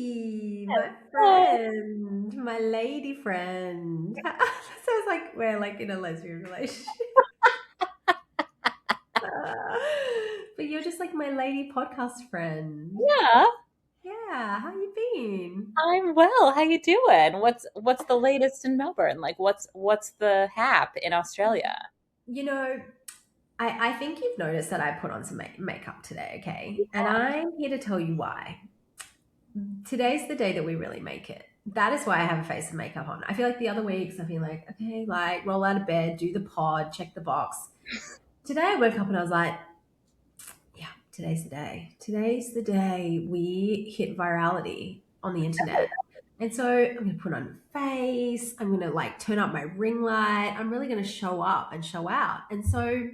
my friend, my lady friend. Sounds like we're like in a lesbian relationship. But you're just like my lady podcast friend. Yeah, Yeah, how you been? I'm well. How you doing? What's the latest in Melbourne? Like what's the hap in Australia? You know, I think you've noticed that I put on some makeup today, okay? And I'm here to tell you why. Today's the day that we really make it. That is why I have a face of makeup on. I feel like the other weeks I've been like, okay, like roll out of bed, do the pod, check the box. Today I woke up and I was like, yeah, today's the day. Today's the day we hit virality on the internet. And so I'm going to put on a face. I'm going to like turn up my ring light. I'm really going to show up and show out. And so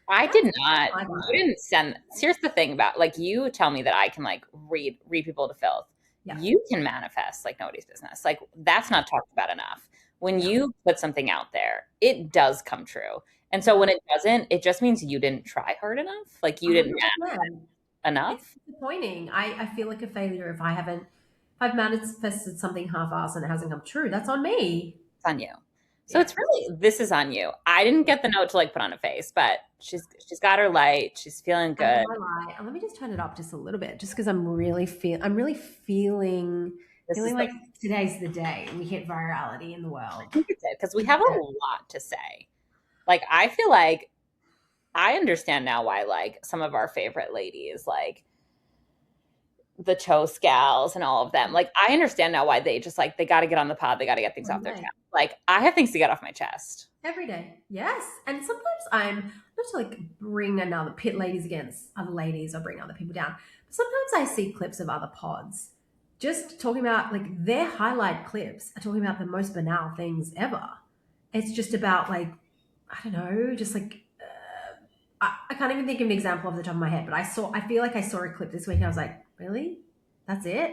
I that's did not. my You vibe. didn't send. Here's the thing about like you tell me that I can like read people to filth. Yeah. You can manifest like nobody's business. Like that's not talked about enough. When Yeah. you put something out there, it does come true. And so Yeah. when it doesn't, it just means you didn't try hard enough. Like you didn't manifest 100%. It's enough. disappointing. I feel like a failure if I haven't, if I've manifested something half-assed and it hasn't come true. That's on me. It's on you. So Yeah. it's really this is on you. I didn't get the note to like put on a face, but she's got her light. She's feeling I got good. my light. And let me just turn it up just a little bit, just because I'm really feeling This is feeling the like today's the day we hit virality in the I world. think it's it because we have a lot to say. Like I feel like I understand now why like some of our favorite ladies like the Chose gals and all of them. Like I understand now why they just like they got to get on the pod, they got to get things off their chest. Like I have things to get off my chest Every day. Yes. And sometimes I'm not to like bring another pit ladies against other ladies or bring other people down. But sometimes I see clips of other pods just talking about like their highlight clips are talking about the most banal things ever. It's just about like, I don't know, just like I can't even think of an example off the top of my head, but I feel like I saw a clip this week and I was like, really? That's it?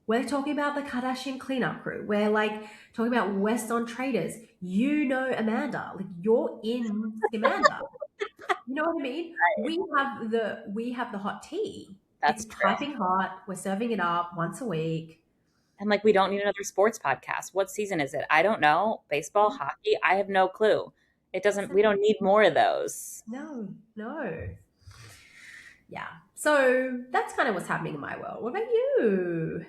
We're talking about the Kardashian cleanup crew. We're like talking about West on Traders. You know Amanda. Like you're in Amanda. You know what I mean? We have the hot tea. that's It's true. piping hot. We're serving it up once a week. And like we don't need another sports podcast. What season is it? I don't know. Baseball, hockey, I have no clue. It doesn't we don't need more of those. No, no. Yeah. So that's kind of what's happening in my world. What about you?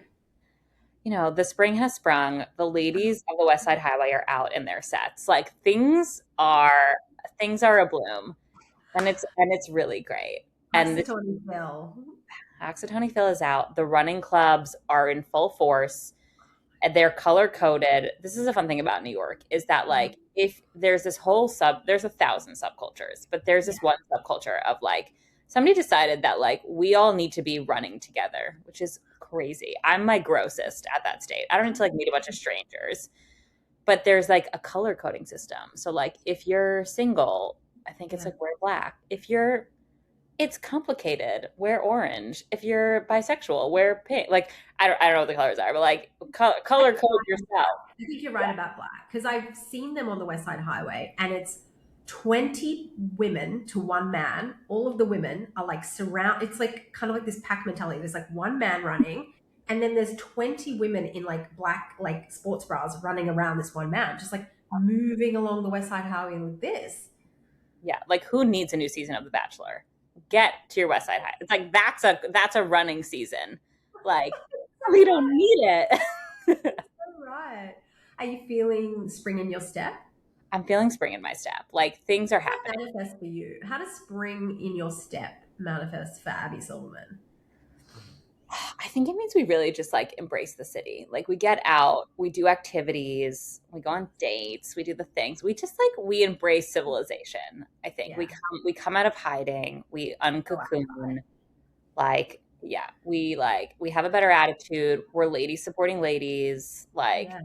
You know, the spring has sprung. The ladies of the West Side Highway are out in their sets. Like things are a bloom, and it's really great. And this Tony Phil. Oxytony Phil is out. The running clubs are in full force. And they're color coded. This is a fun thing about New York is that like if there's this whole there's 1,000 subcultures, but there's Yeah. this one subculture of like somebody decided that like we all need to be running together, which is crazy. I'm my grossest at that state. I don't need to like meet a bunch of strangers, but there's like a color coding system. So like if you're single, I think it's Yeah. like wear black. If you're it's complicated. Wear orange. If you're bisexual, wear pink. Like I don't know what the colors are, but like color code yourself. I think you're right about black because I've seen them on the West Side Highway and it's 20 women to one man. All of the women are like it's like kind of like this pack mentality. There's like one man running and then there's 20 women in like black, like sports bras running around this one man, just like moving along the West Side Highway like this. Yeah, like who needs a new season of The Bachelor? Get to your West Side High. It's like that's a running season. Like we don't need it. All right. Are you feeling spring in your step? I'm feeling spring in my step. Like things are happening. Manifest for you. How does spring in your step manifest for Abby Silverman? I think it means we really just like embrace the city. Like we get out, we do activities, we go on dates, we do the things. We just like we embrace civilization. I think Yeah. we come out of hiding, we uncocoon. Like yeah, we have a better attitude. We're ladies supporting ladies. Like Yeah.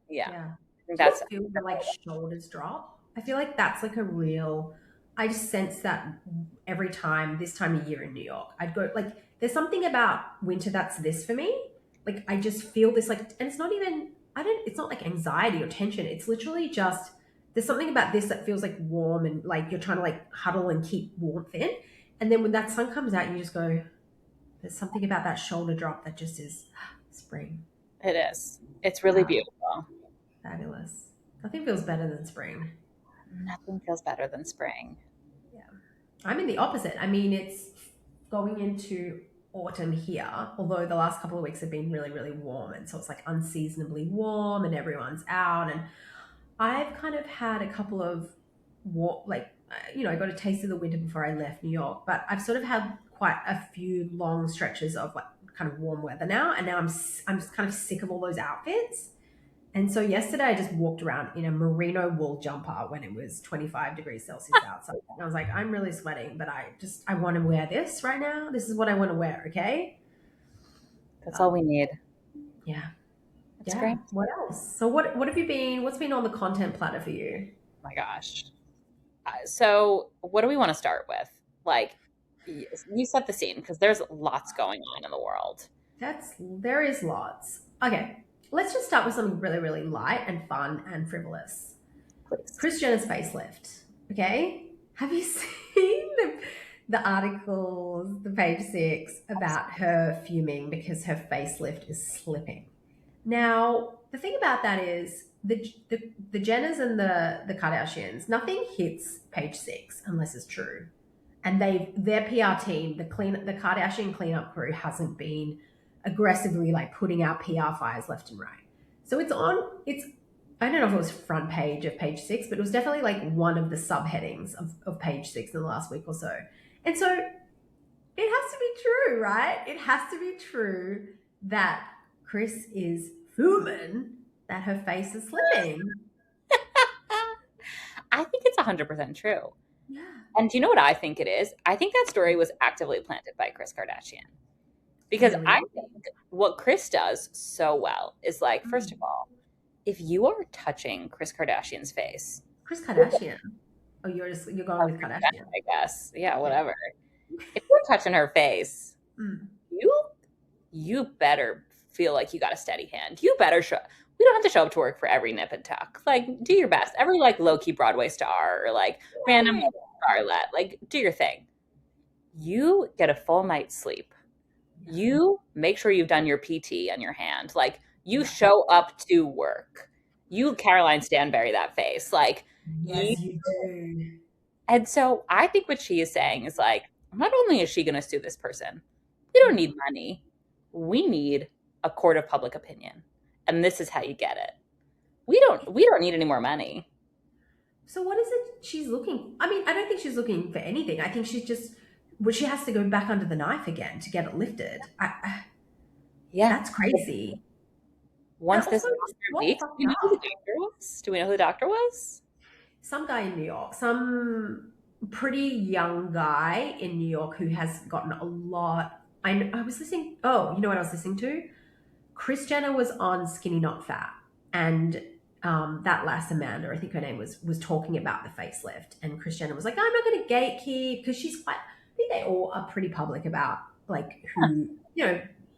yeah, Yeah. I think Do you that's feel the like shoulders drop? I feel like that's like a real. I just sense that every time this time of year in New York, I'd go like. There's something about winter that's this for me. Like I just feel this like, and it's not even. I don't. It's not like anxiety or tension. It's literally just. There's something about this that feels like warm and like you're trying to like huddle and keep warmth in, and then when that sun comes out, you just go. There's something about that shoulder drop that just is Spring. It is. It's really Wow. beautiful. Fabulous. Nothing feels better than spring. Nothing feels better than spring. Yeah. I'm in the opposite. I mean, it's going into autumn here, although the last couple of weeks have been really, really warm. And so it's like unseasonably warm and everyone's out. And I've kind of had a couple of, I got a taste of the winter before I left New York, but I've sort of had quite a few long stretches of like kind of warm weather now. And now I'm just kind of sick of all those outfits. And so yesterday I just walked around in a merino wool jumper when it was 25 degrees Celsius outside. And I was like, I'm really sweating, but I want to wear this right now. This is what I want to wear, okay? That's all we need. Yeah. It's Yeah. great. What else? So what's been on the content platter for you? Oh my gosh. So what do we want to start with? Like, you set the scene because there's lots going on in the world. There is lots. Okay. Let's just start with something really, really light and fun and frivolous. Please. Kris Jenner's facelift. Okay. Have you seen the articles, the page 6, about her fuming because her facelift is slipping? Now, the thing about that is the Jenners and the Kardashians, nothing hits page 6 unless it's true. And their PR team, the Kardashian cleanup crew, hasn't been aggressively like putting out PR fires left and right. So it's I don't know if it was front page of page 6, but it was definitely like one of the subheadings of page 6 in the last week or so. And so it has to be true, right? It has to be true that Kris is fuming that her face is slipping. I think it's 100% true. Yeah. And do you know what I think it is? I think that story was actively planted by Kris Kardashian. Because Really? I think what Kris does so well is like, first of all, if you are touching Kris Kardashian's face. Kris Kardashian. Oh, you're going with Kardashian. I guess. Yeah, whatever. If you're touching her face, you better feel like you got a steady hand. You better we don't have to show up to work for every nip and tuck. Like, do your best. Every like low-key Broadway star or like random starlet, like do your thing. You get a full night's sleep. You make sure you've done your PT on your hand. Like, you show up to work. You Caroline Stanberry that face. Like, yes, you do. And so I think what she is saying is like, not only is she going to sue this person, we don't need money. We need a court of public opinion. And this is how you get it. We don't need any more money. So what is it she's looking? I mean, I don't think she's looking for anything. I think she's just, she has to go back under the knife again to get it lifted. Yeah, that's crazy. Once this week, do we know who the doctor was? Do we know who the doctor was? Some guy in New York, some pretty young guy in New York who has gotten a lot. I was listening. Oh, you know what I was listening to? Kris Jenner was on Skinny Not Fat, and that lass Amanda, I think her name was talking about the facelift, and Kris Jenner was like, "I'm not going to gatekeep," because she's quite. I think they all are pretty public about like who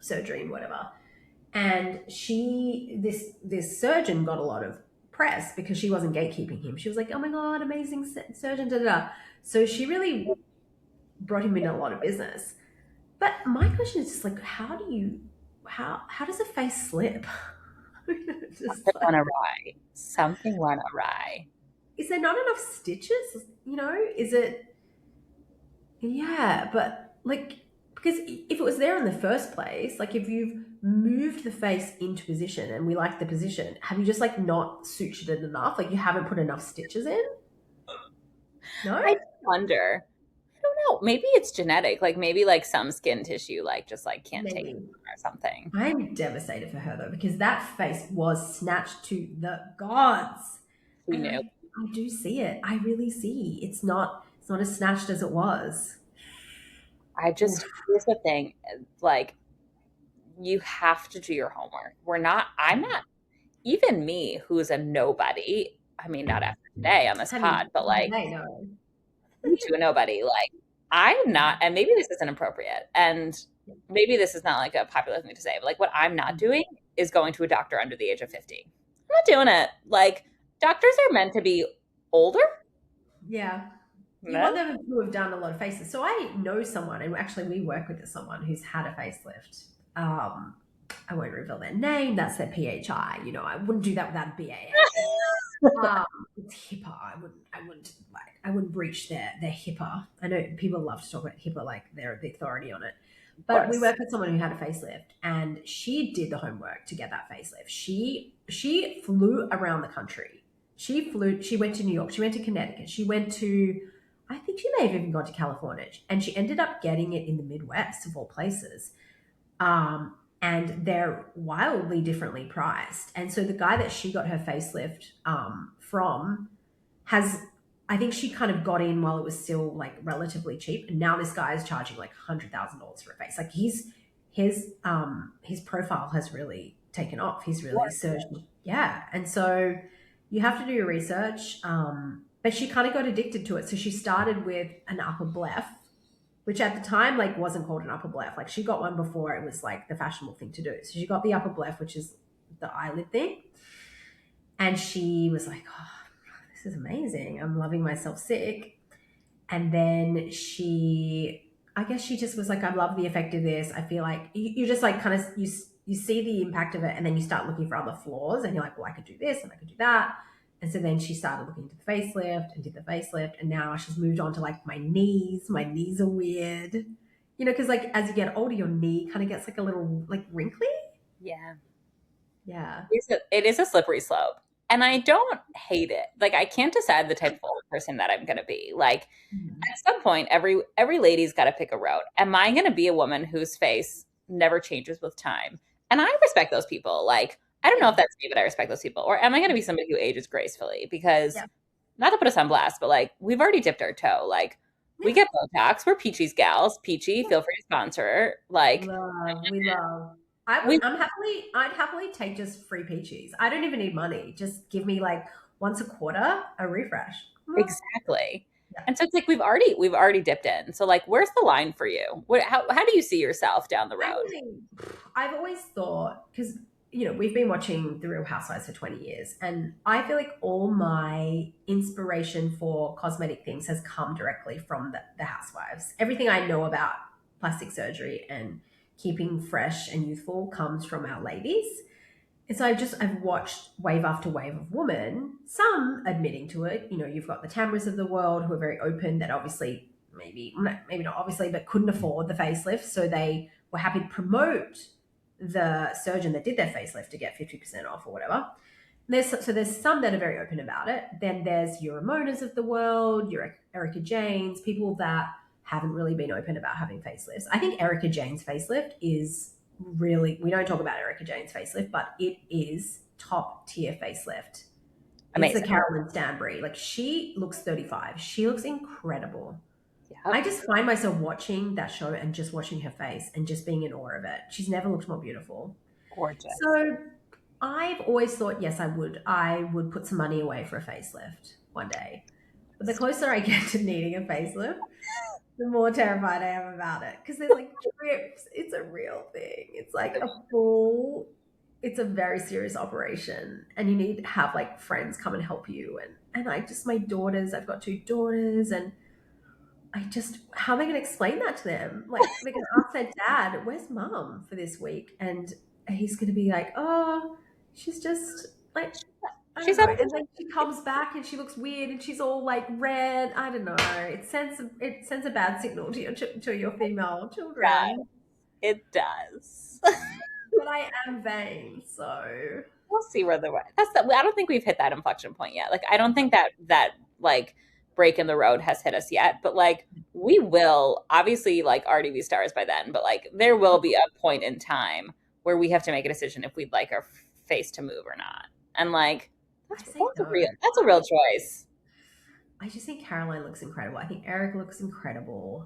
surgery and whatever. And this surgeon got a lot of press because she wasn't gatekeeping him. She was like, "Oh my god, amazing surgeon!" Da da da. So she really brought him in a lot of business. But my question is just like, how does a face slip? Something went awry. Is there not enough stitches? Is it? Yeah, but like, because if it was there in the first place, like if you've moved the face into position and we like the position, have you just like not sutured it enough? Like you haven't put enough stitches in? No? I wonder. I don't know. Maybe it's genetic. Like maybe like some skin tissue like just like can't take it or something. I'm devastated for her though, because that face was snatched to the gods. We knew. I do see it. I really see. It's not as snatched as it was. Here's the thing, like you have to do your homework. I'm not, even me, who's a nobody. I mean, not after today on this pod, but like to a nobody, like I'm not, and maybe this isn't appropriate, and maybe this is not like a popular thing to say, but like what I'm not doing is going to a doctor under the age of 50. I'm not doing it. Like doctors are meant to be older. Yeah. You want them to have done a lot of faces. So I know someone, and actually we work with someone who's had a facelift. I won't reveal their name. That's their PHI. You know, I wouldn't do that without a BAA. It's HIPAA. I wouldn't breach their HIPAA. I know people love to talk about HIPAA like they're the authority on it. But we worked with someone who had a facelift, and she did the homework to get that facelift. She flew around the country. She went to New York, she went to Connecticut, she went to, I think she may have even gone to California, and she ended up getting it in the Midwest of all places. And they're wildly differently priced. And so the guy that she got her facelift from has, I think she kind of got in while it was still like relatively cheap. And now this guy is charging like $100,000 for a face. Like his profile has really taken off. He's really surged. Yeah. And so you have to do your research. But she kind of got addicted to it. So she started with an upper bleph, which at the time like wasn't called an upper bleph. Like she got one before it was like the fashionable thing to do. So she got the upper bleph, which is the eyelid thing. And she was like, oh, this is amazing. I'm loving myself sick. And then I guess she just was like, I love the effect of this. I feel like you just like kind of, you see the impact of it, and then you start looking for other flaws, and you're like, well, I could do this and I could do that. And so then she started looking into the facelift and did the facelift. And now she's moved on to like my knees. My knees are weird. You know, because like as you get older, your knee kind of gets like a little like wrinkly. Yeah. Yeah. It is a slippery slope. And I don't hate it. Like I can't decide the type of person that I'm going to be. Like at some point, every lady's got to pick a road. Am I going to be a woman whose face never changes with time? And I respect those people. Like, I don't know if that's me, but I respect those people. Or am I going to be somebody who ages gracefully? Because not to put us on blast, but like we've already dipped our toe. Like we get Botox. We're Peachy's gals. Peachy, feel free to sponsor. Like we love. I'd happily take just free peaches. I don't even need money. Just give me like once a quarter a refresh. Exactly. Yeah. And so it's like we've already dipped in. So like, where's the line for you? How do you see yourself down the road? I've always thought, because you know we've been watching The Real Housewives for 20 years, and I feel like all my inspiration for cosmetic things has come directly from the Housewives. Everything I know about plastic surgery and keeping fresh and youthful comes from our ladies. And so I've watched wave after wave of women, some admitting to it. You know, you've got the Tamras of the world who are very open, that obviously maybe not obviously, but couldn't afford the facelift. So they were happy to promote the surgeon that did their facelift to get 50% off or whatever. There's some that are very open about it. Then there's your Ramonas of the world, your Erica Janes, people that haven't really been open about having facelifts. I think Erica Jane's facelift is really, we don't talk about Erica Jane's facelift, but it is top tier facelift. Amazing. It's the Carolyn Stanbury. Like she looks 35. She looks incredible. Yep. I just find myself watching that show and just watching her face and just being in awe of it. She's never looked more beautiful. Gorgeous. So I've always thought, yes, I would put some money away for a facelift one day. But the closer I get to needing a facelift, the more terrified I am about it, because there's like drips. It's a real thing. It's like it's a very serious operation, and you need to have like friends come and help you. And I've got 2 daughters, and how am I going to explain that to them? Like they're going to ask their dad, where's mom for this week? And he's going to be like, oh, she's just like, and then she comes back and she looks weird and she's all like red. I don't know. It sends a bad signal to your female children. It does. But I am vain, so we'll see where I don't think we've hit that inflection point yet. Like I don't think that like break in the road has hit us yet. But like we will obviously like already be stars by then. But like there will be a point in time where we have to make a decision if we'd like our face to move or not. And like that's a real choice. I just think Caroline looks incredible. I think Eric looks incredible.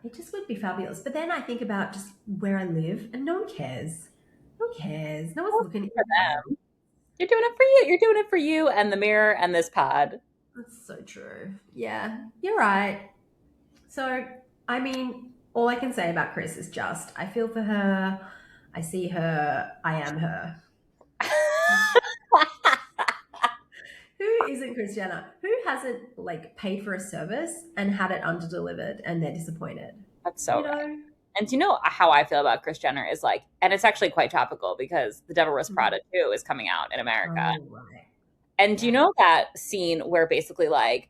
It just would be fabulous. But then I think about just where I live, and no one cares. No one cares. No one's looking for them. You're doing it for you. You're doing it for you and the mirror and this pod. That's so true. Yeah, you're right. So, I mean, all I can say about Kris is just, I feel for her. I see her. I am her. Who isn't Kris Jenner? Who hasn't like paid for a service and had it underdelivered and they're disappointed? That's so right. And do you know how I feel about Kris Jenner is like, and it's actually quite topical because The Devil Wears Prada 2 is coming out in America. Oh, right. And do you Yeah. know that scene where basically like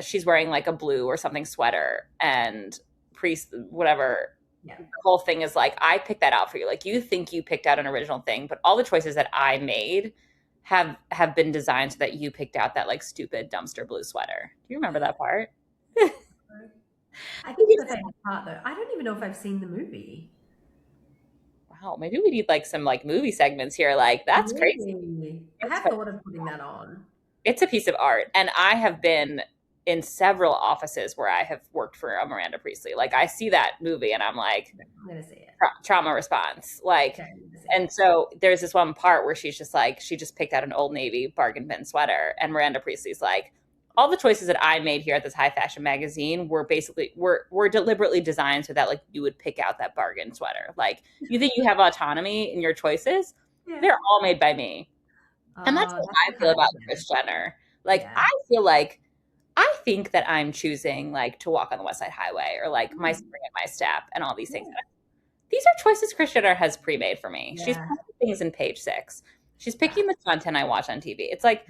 she's wearing like a blue or something sweater and priest, whatever. Yeah. The whole thing is like, I picked that out for you. Like you think you picked out an original thing, but all the choices that I made have been designed so that you picked out that like stupid dumpster blue sweater. Do you remember that part? I think it's the favorite part though. I don't even know if I've seen the movie. Wow, maybe we need like some like movie segments here. Like that's crazy. Really? I It's have thought of putting that on. it's a piece of art, and I have been in several offices where I have worked for a Miranda Priestley. Like I see that movie and I'm like, I'm gonna see it. trauma response. Like, Okay, I'm gonna see and it. so there's this one part where she's just like, she just picked out an Old Navy bargain bin sweater, and Miranda Priestley's like, all the choices that I made here at this high fashion magazine were basically were deliberately designed so that like you would pick out that bargain sweater. Like you think you have autonomy in your choices, Yeah. they're all made by me. And that's what I feel about Kris Jenner. Like I feel like I think that I'm choosing like to walk on the West Side Highway or like my spring at my step and all these things. These are choices Kris Jenner has pre-made for me. She's putting things in page 6. She's picking the content I watch on TV. It's like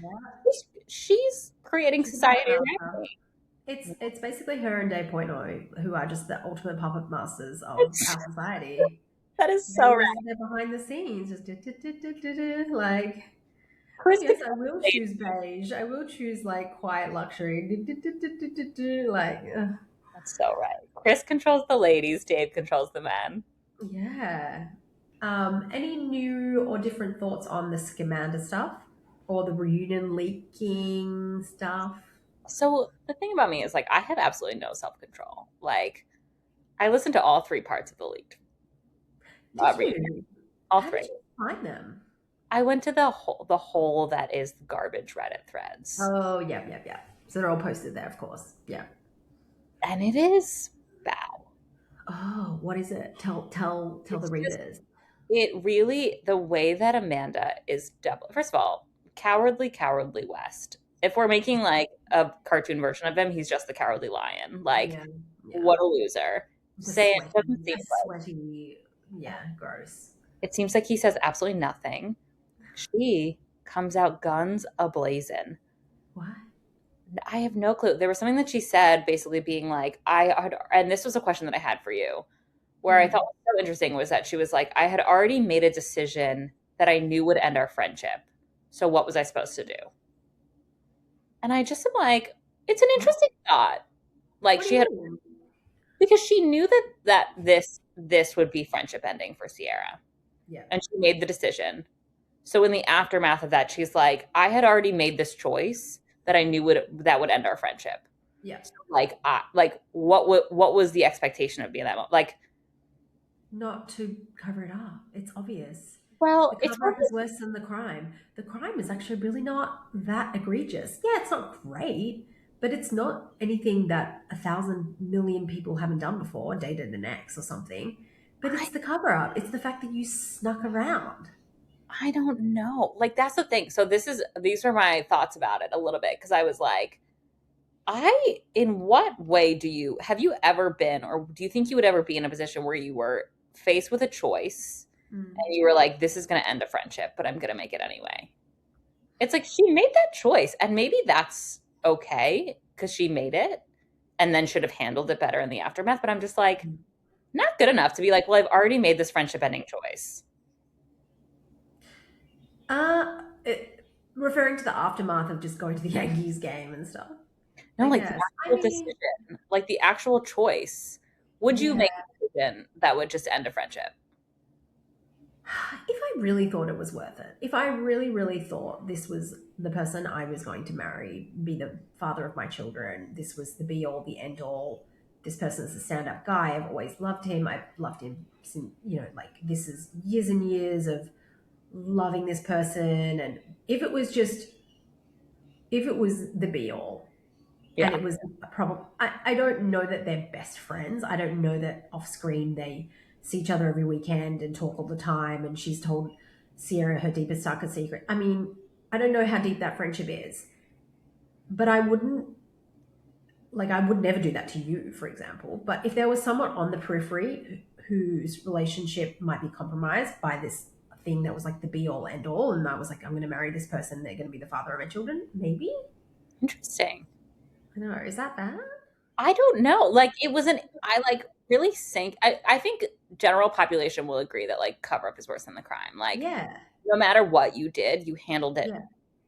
she's creating society around me. It's basically her and Dave Portnoy, who are just the ultimate puppet masters of our society. That is so right. They're behind the scenes, just like. Kris, yes, I will choose beige. I will choose like quiet luxury. Like, that's so right. Kris controls the ladies. Dave controls the men. Yeah. Any new or different thoughts on the Scamander stuff or the reunion leaking stuff? So the thing about me is like I have absolutely no self-control. Like I listened to all 3 parts of the leaked. Did you? All How 3. did you find them? I went to the hole that is garbage Reddit threads. Oh, yeah. So they're all posted there, of course. Yeah. And it is bad. Oh, what is it? Tell the readers. It really, the way that Amanda is double. First of all, cowardly West. If we're making like a cartoon version of him, he's just the cowardly lion. Like, what a loser. Say it doesn't seem sweaty. Yeah, gross. It seems like he says absolutely nothing. She comes out guns a-blazing. What? I have no clue. There was something that she said basically being like, and this was a question that I had for you, where I thought was so interesting was that she was like, I had already made a decision that I knew would end our friendship. So what was I supposed to do? And I just am like, it's an interesting thought. Like because she knew that this would be friendship ending for Sierra. Yeah. And she made the decision. So in the aftermath of that, she's like, I had already made this choice that I knew that would end our friendship. Yeah. So what was the expectation of me in that moment? Like, not to cover it up. It's obvious. Well, the cover up is worse than the crime. The crime is actually really not that egregious. Yeah, it's not great, but it's not anything that 1,000 million people haven't done before, dated an ex or something. But it's the cover up. It's the fact that you snuck around. I don't know. Like, that's the thing. So these were my thoughts about it a little bit. Cause I was like, in what way have you ever been, or do you think you would ever be in a position where you were faced with a choice and you were like, this is going to end a friendship, but I'm going to make it anyway? It's like, she made that choice and maybe that's okay because she made it and then should have handled it better in the aftermath. But I'm just like, not good enough to be like, well, I've already made this friendship ending choice. Referring to the aftermath of just going to the Yankees game and stuff. No, like the actual decision, like the actual choice. Would you make a decision that would just end a friendship? If I really thought it was worth it, if I really, really thought this was the person I was going to marry, be the father of my children, this was the be all, the end all, this person's a stand-up guy, I've always loved him, I've loved him since, like this is years and years of loving this person. And if it was the be all, and it was a problem, I don't know that they're best friends. I don't know that off screen they see each other every weekend and talk all the time, and she's told Sierra her deepest, darkest secret. I mean, I don't know how deep that friendship is, but I wouldn't like I would never do that to you, for example. But if there was someone on the periphery whose relationship might be compromised by this thing that was like the be all end all, and I was like, I'm going to marry this person, they're going to be the father of my children, maybe. Interesting. I know. Is that bad? I don't know. Like it wasn't. I like really think. I think general population will agree that like cover up is worse than the crime. Like Yeah. no matter what you did, you handled it Yeah.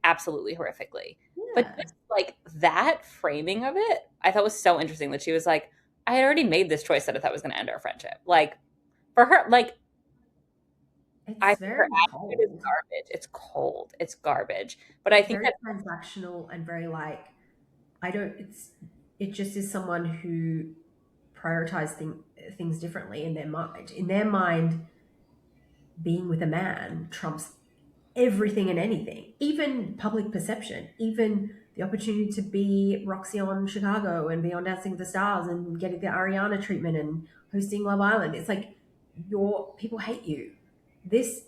absolutely horrifically. But Yeah. just like that framing of it, I thought was so interesting that she was like, I had already made this choice that I thought was going to end our friendship. Like for her, like I It's think her very attitude is cold. garbage. It's cold. It's garbage. But I It's think very that transactional and very like I don't. It just is someone who prioritize things differently in their mind. In their mind, being with a man trumps everything and anything, even public perception, even the opportunity to be Roxy on Chicago and be on Dancing with the Stars and getting the Ariana treatment and hosting Love Island. It's like your people hate you. This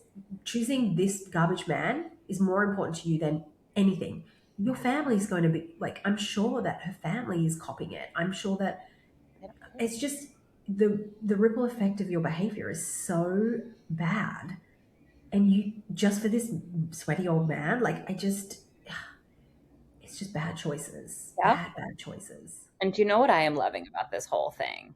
choosing this garbage man is more important to you than anything. Your family's going to be like, I'm sure that her family is copying it. I'm sure that it's just the ripple effect of your behavior is so bad, and you just for this sweaty old man, like I just it's just bad choices, yeah. bad choices. And do you know what I am loving about this whole thing?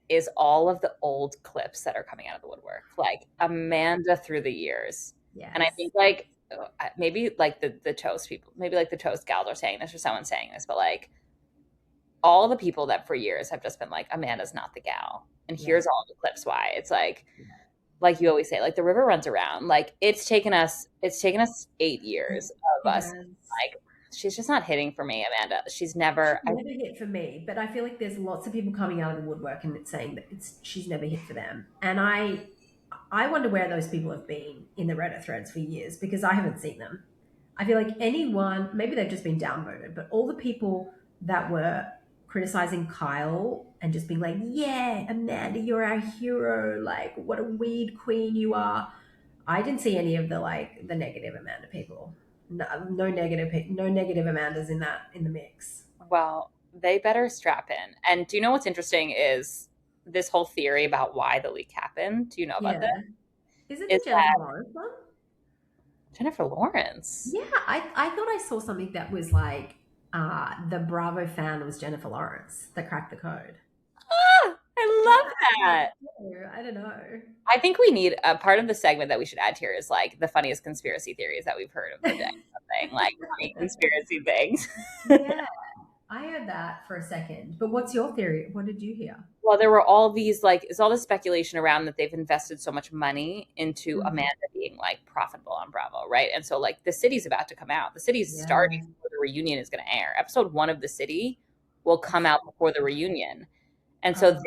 Is all of the old clips that are coming out of the woodwork, like Amanda through the years. And I Yes. think like maybe like the toast people, maybe like the toast gals are saying this or someone's saying this, but like all the people that for years have just been like, Amanda's not the gal. And Yeah. here's all the clips why. It's like you always say, like the river runs around. Like it's taken us 8 years of us Yes. like she's just not hitting for me, Amanda. She's She's never never hit for me, but I feel like there's lots of people coming out of the woodwork and saying that she's never hit for them. And I wonder where those people have been in the Reddit threads for years because I haven't seen them. I feel like anyone, maybe they've just been downvoted, but all the people that were criticizing Kyle and just being like, yeah, Amanda, you're our hero. Like, what a weed queen you are. I didn't see any of the like the negative Amanda people. No, no negative Amandas in the mix. well, they better strap in. And do you know what's interesting is this whole theory about why the leak happened? Do you know about this? Yeah. Is it the Is Jennifer that Lawrence one? Jennifer Lawrence? Yeah, I thought I saw something that was like the Bravo fan was Jennifer Lawrence that cracked the code. Ah, I love that. I don't know. I think we need a part of the segment that we should add here is like the funniest conspiracy theories that we've heard of the day. Something like funny conspiracy things. Yeah, I heard that for a second. But what's your theory? What did you hear? Well, there were all these like it's all this speculation around that they've invested so much money into Mhm. Amanda being like profitable on Bravo, right? And so like the city's about to come out. The city's starting Yeah. before the reunion is going to air. Episode 1 of the city will come out before the reunion. And so Um,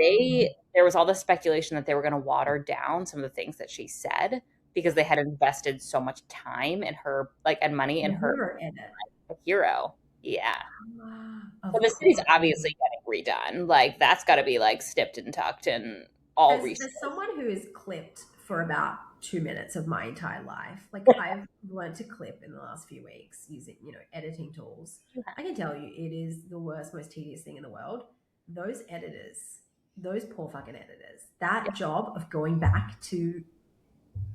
there was all this speculation that they were going to water down some of the things that she said because they had invested so much time in her like and money in the her hero edit. hero. Yeah. So Of the city's course. obviously getting redone. Like that's got to be like snipped and tucked and all reset. As someone who is clipped for about 2 minutes of my entire life, like I've learned to clip in the last few weeks using, editing tools. I can tell you it is the worst, most tedious thing in the world. Those editors, those poor fucking editors, that job of going back to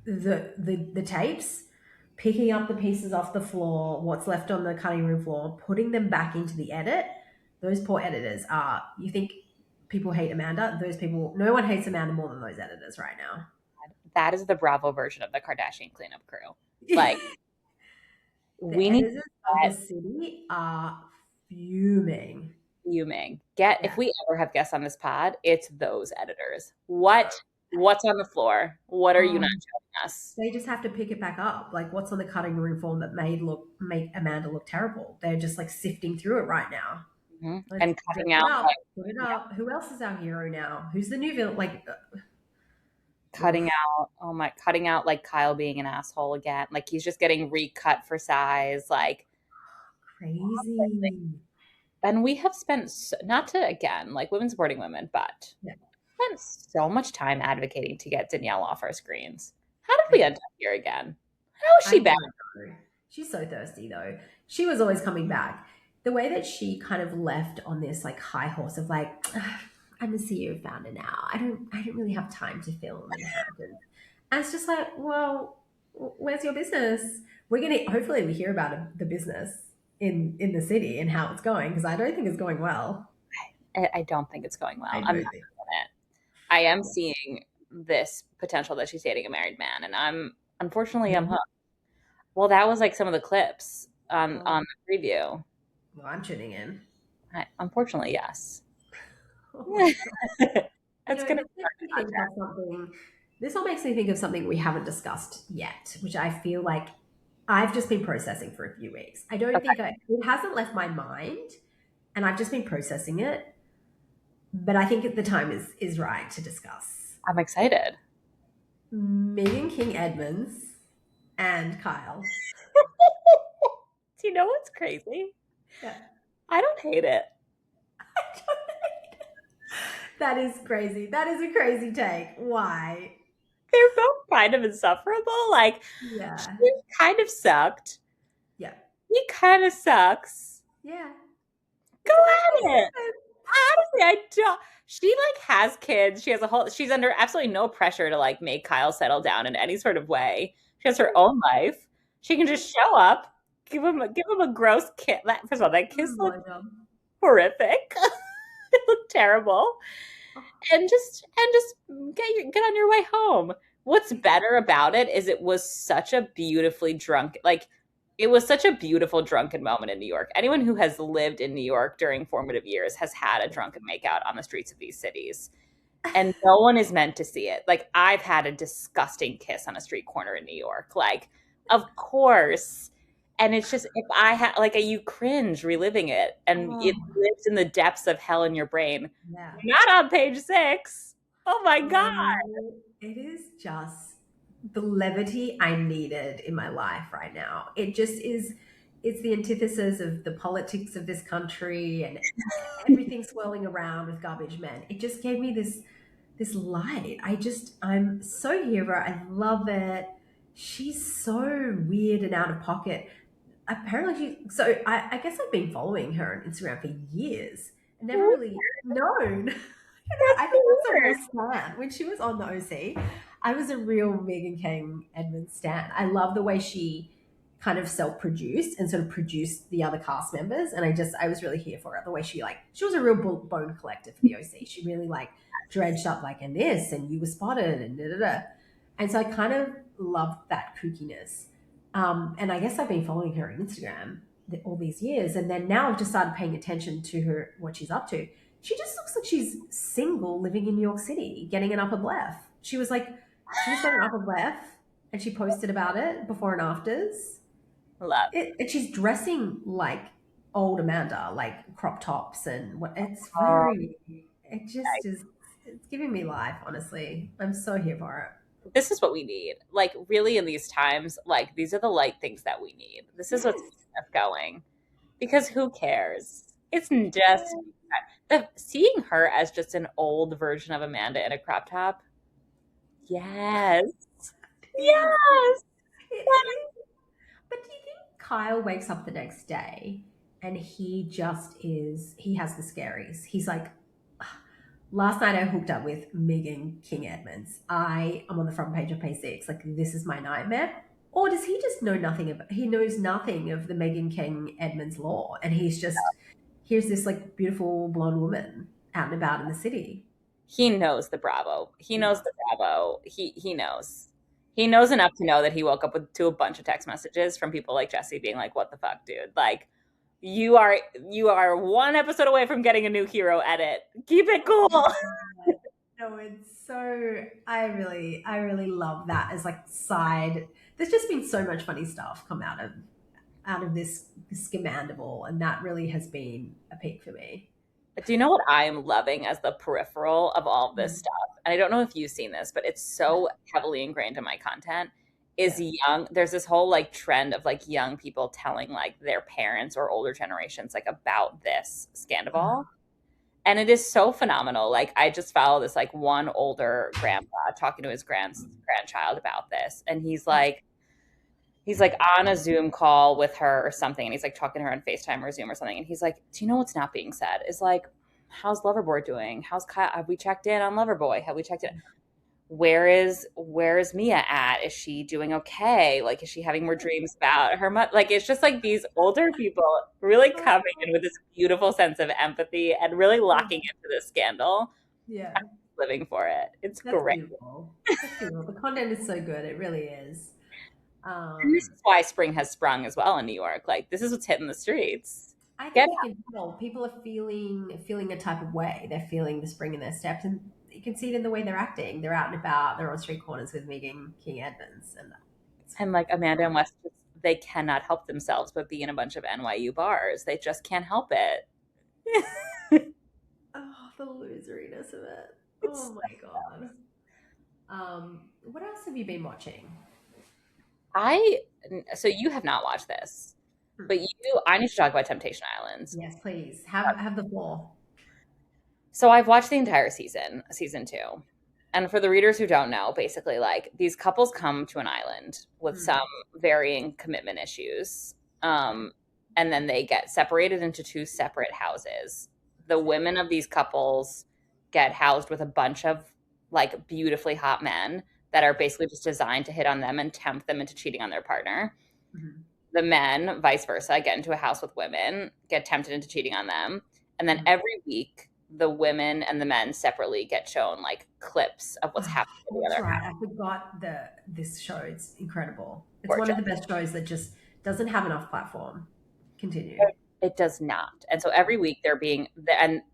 the tapes, picking up the pieces off the floor, what's left on the cutting room floor, putting them back into the edit. Those poor editors are. You think people hate Amanda? Those people. No one hates Amanda more than those editors right now. That is the Bravo version of the Kardashian cleanup crew. Like The we need to editors of the get city are fuming. fuming. Yeah. If we ever have guests on this pod, it's those editors. What's on the floor? What are you not Um, showing us? they just have to pick it back up. Like, what's on the cutting room floor that make Amanda look terrible? They're just like sifting through it right now. Mhm. Let's And dress cutting it out up, like put it yeah, up. Who else is our hero now? Who's the new villain? Like, cutting oof, out oh my cutting out like Kyle being an asshole again. Like he's just getting recut for size. Like crazy. and we have spent not to again like women supporting women, but Yeah, spent so much time advocating to get Danielle off our screens. How did I we know. end up here again? How is I she back? don't know. She's so thirsty though. She was always coming back. the way that she kind of left on this like high horse of like, I'm a CEO founder now. I don't really have time to film in Hampton. And it's just like, well, where's your business? We're gonna hopefully we hear about the business in the city and how it's going, because I don't think it's going well. I don't think it's going I well. I'm don't not think. doing it. I am seeing this potential that she's dating a married man, and unfortunately I'm Mhm. hooked. Well, that was like some of the clips on Oh, the preview. well, I'm tuning in. Unfortunately, yes. Oh my god. You It's know, gonna this be makes hard to me think of contact. something. This all makes me think of something we haven't discussed yet, which I feel like I've just been processing for a few weeks. I don't think Okay, it hasn't left my mind, and I've just been processing it. But I think the time is right to discuss I'm excited. Megan King Edmonds and Kyle. Do you know what's crazy? Yeah. I don't hate it. That is crazy. That is a crazy take. Why? They're both kind of insufferable. Like, Yeah. she kind of sucked. Yeah. He kind of sucks. Yeah. Go It's about at it. making Honestly, I don't. She like has kids. She has a whole. She's under absolutely no pressure to like make Kyle settle down in any sort of way. She has her own life. She can just show up, give him a gross kiss. First of all, that kiss sense. Oh looked my god. horrific. It looked terrible. Oh, And just get on your way home. What's better about it is it was such a beautifully drunk, like it was such a beautiful drunken moment in New York. Anyone who has lived in New York during formative years has had a drunken makeout on the streets of these cities. And no one is meant to see it. Like I've had a disgusting kiss on a street corner in New York. Like, of course. And it's just if I had like a you cringe reliving it and it oh, lives in the depths of hell in your brain. yeah. Not on page 6. Oh my god. Oh, it is just the levity I needed in my life right now. It just is, it's the antithesis of the politics of this country and everything swirling around with garbage men. It just gave me this light. I'm so here for it. I love it. She's so weird and out of pocket. Apparently I guess I've been following her on Instagram for years and never really known. That's I the think I was a real worst. stan. When she was on the OC, I was a real Megan King Edmonds stan. I love the way she kind of self-produced and sort of produced the other cast members. And I was really here for it. The way she was a real bone collector for the OC. She really like dredged up like, and this, and you were spotted and da da da. And so I kind of loved that kookiness. And I guess I've been following her on Instagram all these years. And then now I've just started paying attention to her, what she's up to. She just looks like she's single living in New York City, getting an upper blef. She just got an upper blef and she posted about it before and afters. Love. And she's dressing like old Amanda, like crop tops and what Oh, it just is, it's giving me life, honestly. I'm so here for this is what we need. Like really in these times, like these are the light things that we need. This it. is what's Yes. keeping us going. Because who cares? It's just seeing her as just an old version of Amanda in a crop top. Yes. It is. Yes. It is. But do you think Kyle wakes up the next day and he has the scaries? He's like, last night I hooked up with Megan King Edmonds. I am on the front page of page 6. Like, this is my nightmare. Or does he just know nothing about, he knows nothing of the Megan King Edmonds law. And here's this like beautiful blonde woman out and about in the city. He knows the Bravo. He He knows does. the Bravo. He knows. He knows enough to know that he woke up to a bunch of text messages from people like Jesse being like, "What the fuck, dude? Like, you are one episode away from getting a new hero edit. Keep it cool." No, it's so I really love that as like side. There's just been so much funny stuff come out of this Scamandable, and that really has been a peak for me. Do you know what I am loving as the peripheral of all of this Mm. stuff? And I don't know if you've seen this, but it's Yeah, so heavily ingrained in my content. Is yeah. young, there's this whole like trend of like young people telling like their parents or older generations like about this Uh, scandal. And it is so phenomenal. Like I just follow this like one older grandpa talking to his grandchild about this. And he's like, he's like on a Zoom call with her or something, and he's like talking to her on FaceTime or Zoom or something, and he's like, do you know what's not being said? Is like, how's Loverboy doing? How's Kyle? Have we checked in on Loverboy? Have we checked in? Where is Mia at? Is she doing okay? Like, is she having more dreams about her mother? Like, it's just like these older people really coming in with this beautiful sense of empathy and really locking into this scandal. Yeah. I'm living for it. It's That's great. beautiful. That's beautiful. The content is so good. It really is. And this is why spring has sprung as well in New York. Like, this is what's hitting the streets. I Get think you can tell people are feeling a type of way. They're feeling the spring in their steps, and you can see it in the way they're acting. They're out and about. They're on street corners with Megan King Edmonds, and And like Amanda and West, they cannot help themselves but be in a bunch of NYU bars. They just can't help it. oh, the loseriness of it. Oh my god. What else have you been watching? So you have not watched this, but I need to talk about Temptation Islands. Yes, please. Have the floor. So I've watched the entire season 2. And for the readers who don't know, basically like these couples come to an island with some varying commitment issues. And then they get separated into 2 separate houses. The women of these couples get housed with a bunch of like beautifully hot men that are basically just designed to hit on them and tempt them into cheating on their partner. Mm-hmm. The men, vice versa, get into a house with women, get tempted into cheating on them. And then every week, the women and the men separately get shown like clips of what's happening to the other right. house. I forgot this show. It's incredible. It's Gorgeous. one of the best shows that just doesn't have enough platform. Continue. It does not. And so every week they're being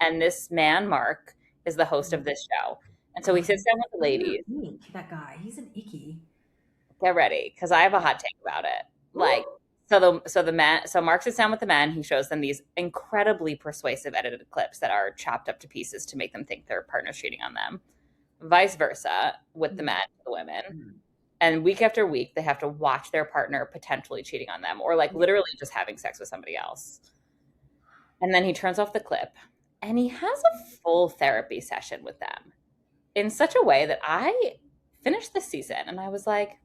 and this man, Mark, is the host of this show. And so he sits down with the ladies. That guy, he's an icky. Get ready, because I have a hot take about it. Like, so Mark sits down with the men. He shows them these incredibly persuasive edited clips that are chopped up to pieces to make them think their partner's cheating on them. Vice versa with the men, the women. And week after week, they have to watch their partner potentially cheating on them or like literally just having sex with somebody else. And then he turns off the clip and he has a full therapy session with them in such a way that I finished this season and I was like,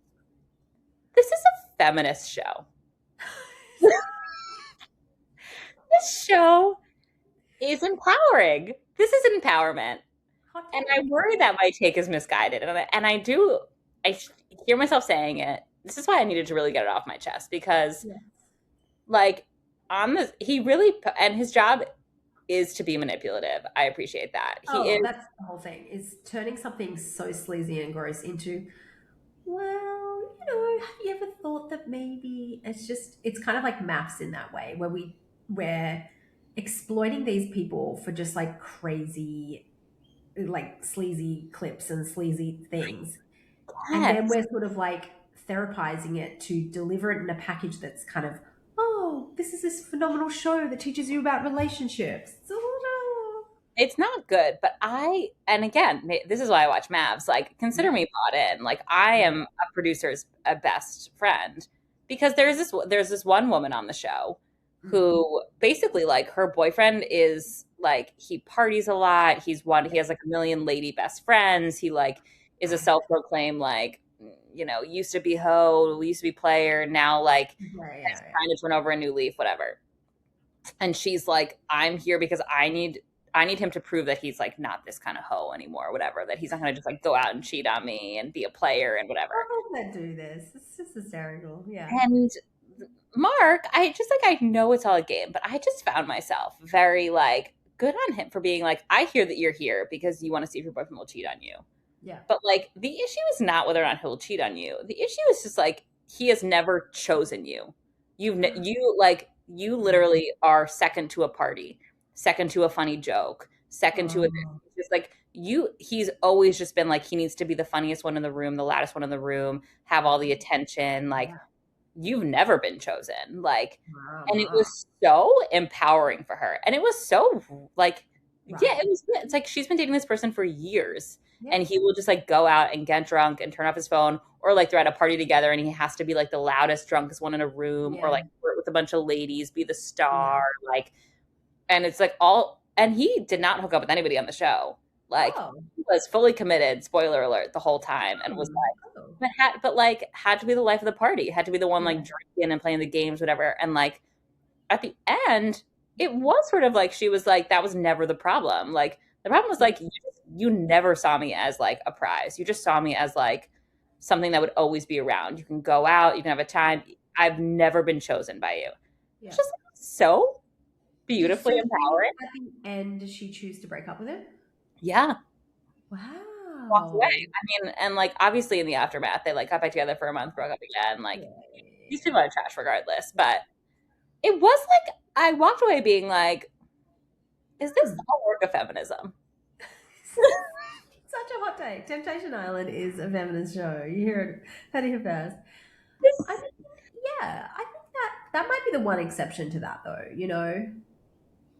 this is a feminist show. This show is empowering. This is empowerment. And I worry that my take is misguided. And I hear myself saying it. This is why I needed to really get it off my chest because like his job is to be manipulative. I appreciate that. That's the whole thing, is turning something so sleazy and gross into, well, have you ever thought that maybe it's kind of like maths in that way, where we're exploiting these people for just like crazy, like sleazy clips and sleazy things. Yes. And then we're sort of like therapizing it to deliver it in a package that's kind of, this is this phenomenal show that teaches you about relationships. It's not good, but and again, this is why I watch Mavs. Like, consider me bought in. Like, I am a producer's best friend because there's this one woman on the show who basically like her boyfriend is like, he parties a lot. He has like a million lady best friends. He like is a self-proclaimed like, used to be hoe, used to be player, now like trying to turn over a new leaf, whatever. And she's like, I'm here because I need him to prove that he's like not this kind of hoe anymore, whatever, that he's not going to just like go out and cheat on me and be a player and whatever. I don't do this. It's just hysterical. Yeah. And Mark, I know it's all a game, but I just found myself very like, good on him for being like, I hear that you're here because you want to see if your boyfriend will cheat on you. Yeah. But like, the issue is not whether or not he'll cheat on you. The issue is just like, he has never chosen you. You literally are second to a party, second to a funny joke, second to just like he's always just been like, he needs to be the funniest one in the room, the loudest one in the room, have all the attention. Like, you've never been chosen. Like, and it was so empowering for her. And it was so like, it's like she's been dating this person for years. Yeah. And he will just like go out and get drunk and turn off his phone, or like they're at a party together and he has to be like the loudest, drunkest one in a room, or like flirt with a bunch of ladies, be the star, like, and it's like and he did not hook up with anybody on the show. Like, Oh. he was fully committed, spoiler alert, the whole time, and was like, Oh. had to be the life of the party, had to be the one like Yeah. drinking and playing the games, whatever. And like at the end, it was sort of like she was like, that was never the problem. Like the problem was like you never saw me as like a prize. You just saw me as like something that would always be around. You can go out, you can have a time. I've never been chosen by you. Yeah. It's just like, so Did beautifully she empowering. at the end? Did she choose to break up with him? Yeah. Walked away. Wow. I mean, and like obviously in the aftermath, they like got back together for a month, broke up again. Like these Yeah. people are trash regardless. But it was like I walked away being like, is this a work of feminism? Such a hot take. Temptation Island is a feminist show. You hear it here first. I think, yeah, I think that might be the one exception to that, though. You know,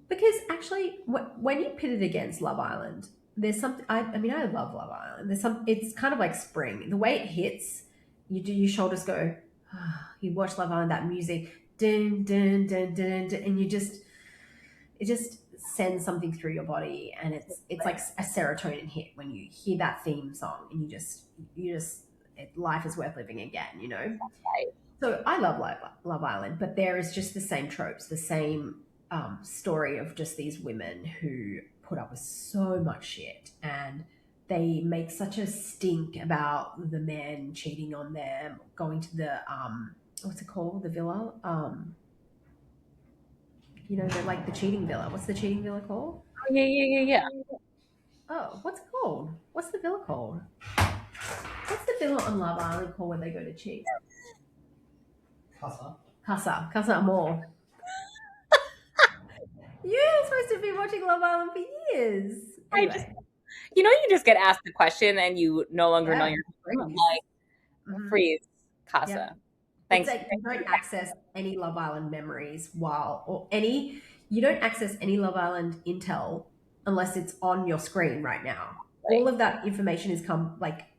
because actually, when you pit it against Love Island, there's something. I mean, I love Love Island. There's some. It's kind of like spring. The way it hits, you do your shoulders go. You watch Love Island, that music, dun dun dun dun, dun and it just sends something through your body, and it's like a serotonin hit when you hear that theme song, and life is worth living again. You know. Right. So I love Love Island, but there is just the same tropes, the same story of just these women who put up with so much shit, and they make such a stink about the men cheating on them, going to the what's it called, the villa, you know, they're like the cheating villa. What's the cheating villa called? Oh, yeah. Oh, what's it called? What's the villa called? What's the villa on Love Island called when they go to cheat? Casa Amor. You're supposed to be watching Love Island for years. Anyway, You just get asked the question and you no longer know your freeze. like freeze, Casa. Yep. Thanks. It's like you don't access any Love Island memories you don't access any Love Island intel unless it's on your screen right now. Right. All of that information is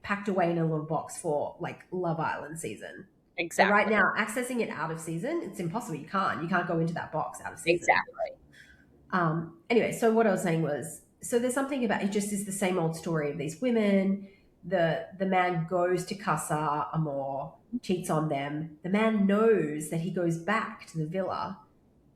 packed away in a little box for like Love Island season. Exactly. So right now, accessing it out of season, it's impossible. You can't go into that box out of season. Exactly. Anyway, so what I was saying was, so there's something about it. Just is the same old story of these women. The man goes to Casa Amor, cheats on them. The man knows that he goes back to the villa,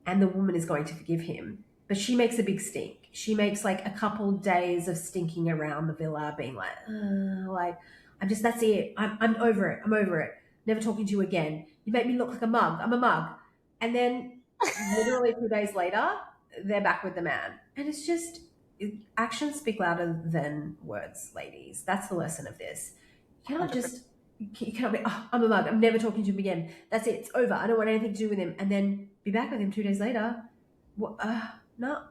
and the woman is going to forgive him. But she makes a big stink. She makes like a couple days of stinking around the villa, being like that's it. I'm over it. I'm over it. Never talking to you again. You make me look like a mug. I'm a mug. And then literally 2 days later, they're back with the man. And it's just, actions speak louder than words, ladies. That's the lesson of this. You can't be, I'm a mug. I'm never talking to him again. That's it. It's over. I don't want anything to do with him. And then be back with him 2 days later. No.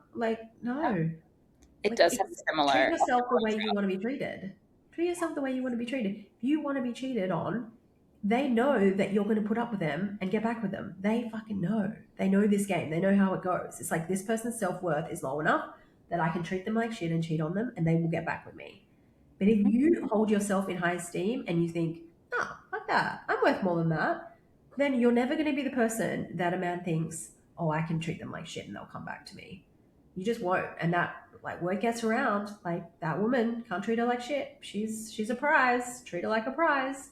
It does have similar. Treat yourself the way you want to be treated. Treat yourself the way you want to be treated. If you want to be cheated on, they know that you're going to put up with them and get back with them. They fucking know. They know this game. They know how it goes. It's like this person's self-worth is low enough that I can treat them like shit and cheat on them, and they will get back with me. But if you hold yourself in high esteem and you think, fuck that, I'm worth more than that, then you're never going to be the person that a man thinks, oh, I can treat them like shit and they'll come back to me. You just won't. And that, like, word gets around, like, that woman, can't treat her like shit. She's a prize. Treat her like a prize.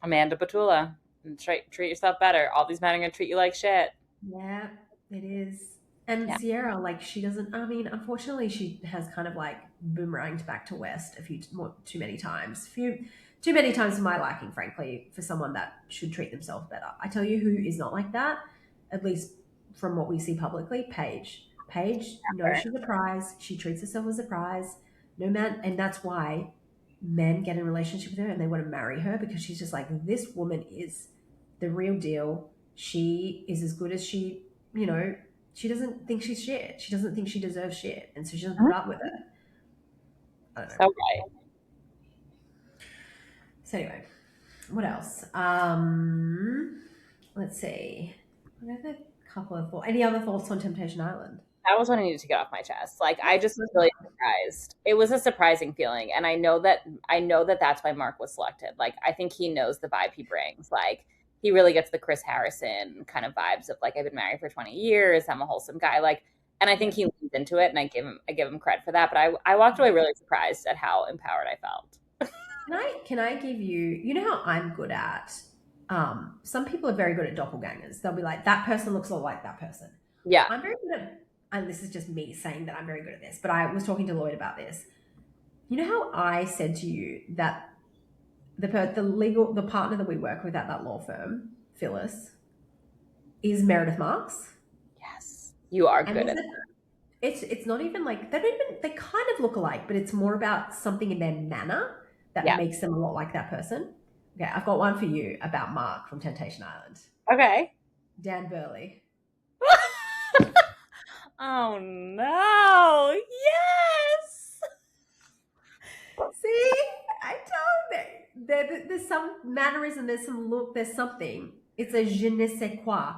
Amanda Batula, treat yourself better. All these men are going to treat you like shit. Yeah, it is. And Sierra, like, she doesn't, I mean, unfortunately, she has kind of like boomeranged back to West too many times. Too many times for my liking, frankly, for someone that should treat themselves better. I tell you who is not like that, at least from what we see publicly, Paige. Paige knows she's a prize. She treats herself as a prize. No man, and that's why men get in a relationship with her and they want to marry her, because she's just like, this woman is the real deal. She is as good as she doesn't think she's shit. She doesn't think she deserves shit. And so she doesn't put up with it. I don't know. So right. So anyway, what else? Let's see. Another couple of thoughts. Any other thoughts on Temptation Island? That was what I needed to get off my chest. Like, I just was really surprised. It was a surprising feeling. And I know that that's why Mark was selected. Like, I think he knows the vibe he brings. Like, he really gets the Chris Harrison kind of vibes of like, I've been married for 20 years. I'm a wholesome guy. Like, And I think he leans into it, and I give him credit for that. But I walked away really surprised at how empowered I felt. Can I give you, you know how I'm good at, some people are very good at doppelgangers. They'll be like, that person looks a lot like that person. Yeah. I'm very good at, and this is just me saying that I'm very good at this, but I was talking to Lloyd about this. You know how I said to you that the partner that we work with at that law firm, Phyllis, is Meredith Marks? Yes. You are And good at it's not even like, they kind of look alike, but it's more about something in their manner that Yeah. makes them a lot like that person. Okay, I've got one for you about Mark from Temptation Island. Okay. Dan Burley. Oh no. Yes. See? I told you. There's some mannerism, there's some look, there's something. It's a je ne sais quoi.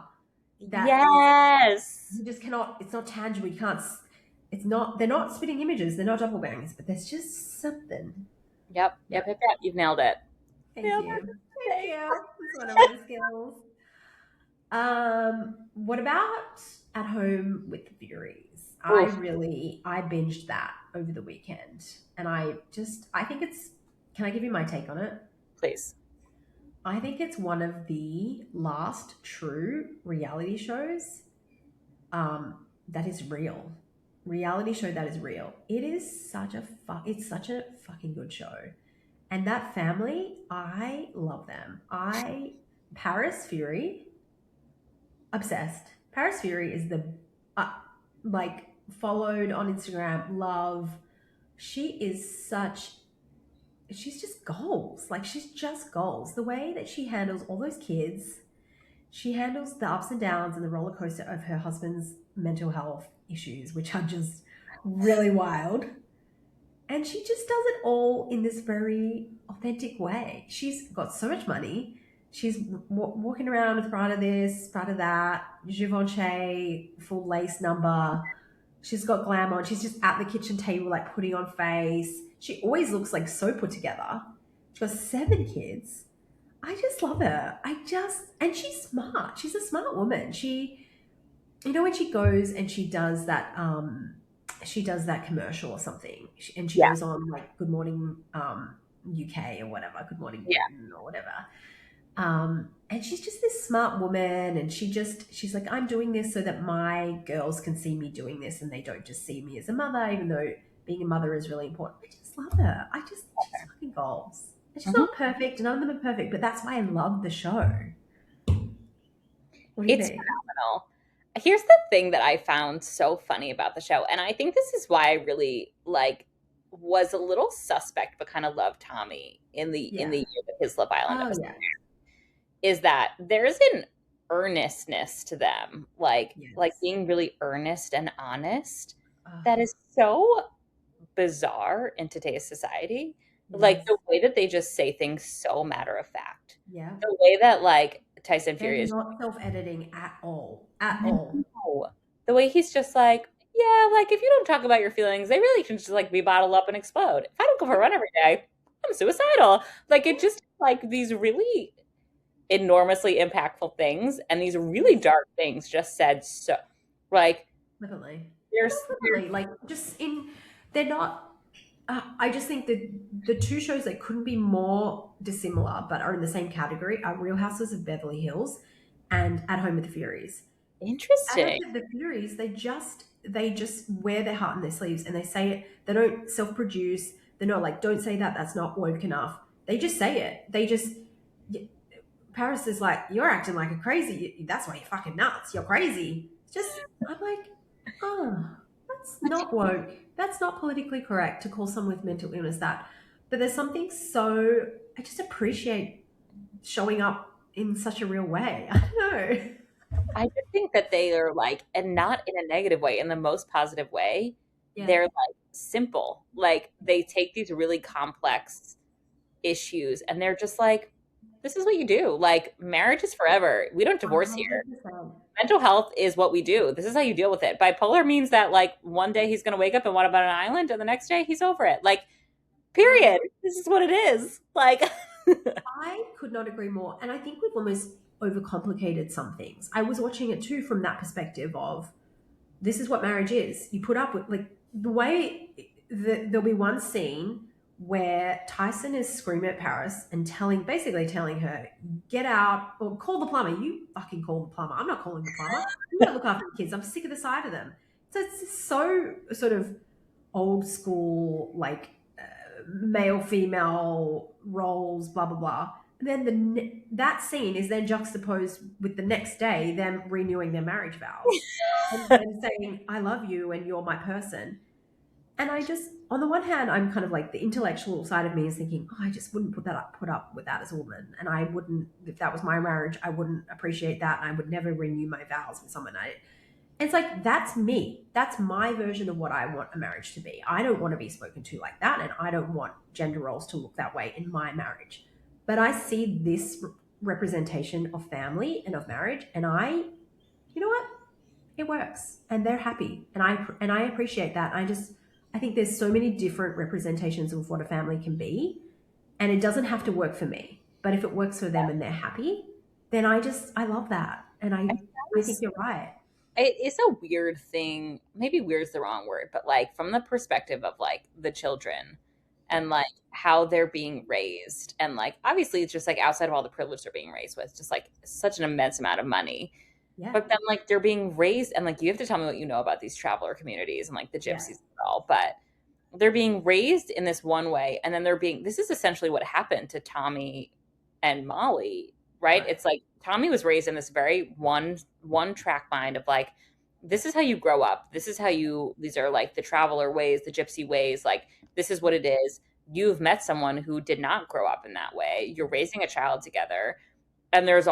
Yes. You just cannot, it's not tangible. You can't, it's not, they're not spitting images, they're not doppelgangers, but there's just something. Yep. You've nailed it. Thank you. Thank you. It's one of my skills. What about At Home with the Furies? I binged that over the weekend, and I think it's, can I give you my take on it? Please. I think it's one of the last true reality shows that is real. Reality show that is real. It is it's such a fucking good show. And that family, I love them. Paris Fury, obsessed. Paris Fury is the, followed on Instagram, love. She's just goals. Like, she's just goals. The way that she handles all those kids, she handles the ups and downs and the roller coaster of her husband's mental health issues, which are just really wild. And she just does it all in this very authentic way. She's got so much money. She's walking around with Prada this, Prada that, Givenchy, full lace number. She's got glam on. She's just at the kitchen table, like putting on face. She always looks like so put together. She's got 7 kids. I just love her. And she's smart. She's a smart woman. She, when she goes and she does that commercial or something, and she goes on like Good Morning UK or whatever, Good Morning Britain or whatever. And she's just this smart woman, and she's like, I'm doing this so that my girls can see me doing this, and they don't just see me as a mother, even though being a mother is really important. I just love her. She's fucking goals. And she's not perfect, none of them are perfect, but that's why I love the show. What do you think? Phenomenal. Here's the thing that I found so funny about the show, and I think this is why I really was a little suspect, but kind of loved Tommy in the year that his Love Island was there, is that there's an earnestness to them, like being really earnest and honest, that is so bizarre in today's society. Yes. Like the way that they just say things so matter of fact. Yeah. The way that Tyson Fury is not self-editing at all. At all. No. The way he's just like, yeah, if you don't talk about your feelings, they really can just be bottled up and explode. If I don't go for a run every day, I'm suicidal. It just these really enormously impactful things, and these really dark things just said so definitely. They're not. I just think that the two shows that couldn't be more dissimilar but are in the same category are Real Houses of Beverly Hills and At Home with the Furies. Interesting. At Home with the Furies, they just wear their heart in their sleeves, and they say it. They don't self-produce. They're not don't say that. That's not woke enough. They just say it. Paris is like, you're acting like a crazy. That's why you're fucking nuts. You're crazy. I'm like, oh, that's not woke. That's not politically correct to call someone with mental illness that. But there's something I just appreciate showing up in such a real way. I don't know. I just think that they are and not in a negative way, in the most positive way. Yeah. They're simple. They take these really complex issues and they're just this is what you do. Marriage is forever. We don't divorce 100%. Here. Mental health is what we do. This is how you deal with it. Bipolar means that one day he's going to wake up and want about an island, and the next day he's over it. Period. This is what it is. I could not agree more. And I think we've almost overcomplicated some things. I was watching it too from that perspective of this is what marriage is. You put up with, like, the way there'll be one scene where Tyson is screaming at Paris and basically telling her, get out or call the plumber. You fucking call the plumber. I'm not calling the plumber. You gotta look after the kids. I'm sick of the sight of them. So it's so sort of old school, like male female roles, blah blah blah. And then that scene is then juxtaposed with the next day them renewing their marriage vows and saying, I love you and you're my person. And I just, on the one hand, I'm kind of like, the intellectual side of me is thinking, oh, I just wouldn't put up with that as a woman. And I wouldn't, if that was my marriage, I wouldn't appreciate that. And I would never renew my vows with someone. It's like, that's me. That's my version of what I want a marriage to be. I don't want to be spoken to like that. And I don't want gender roles to look that way in my marriage. But I see this representation of family and of marriage. And you know what? It works. And they're happy. And I appreciate that. I think there's so many different representations of what a family can be. And it doesn't have to work for me. But if it works for them and they're happy, then I love that. And I think you're right. It's a weird thing. Maybe weird is the wrong word, but like from the perspective of like the children and like how they're being raised. And like, obviously it's just like outside of all the privilege they're being raised with, just like such an immense amount of money. Yeah. But then like they're being raised and like you have to tell me what you know about these traveler communities and like the gypsies and all, but they're being raised in this one way. And then this is essentially what happened to Tommy and Molly, right? It's like Tommy was raised in this very one track mind of like, this is how you grow up. These are like the traveler ways, the gypsy ways. Like, this is what it is. You've met someone who did not grow up in that way. You're raising a child together. And there's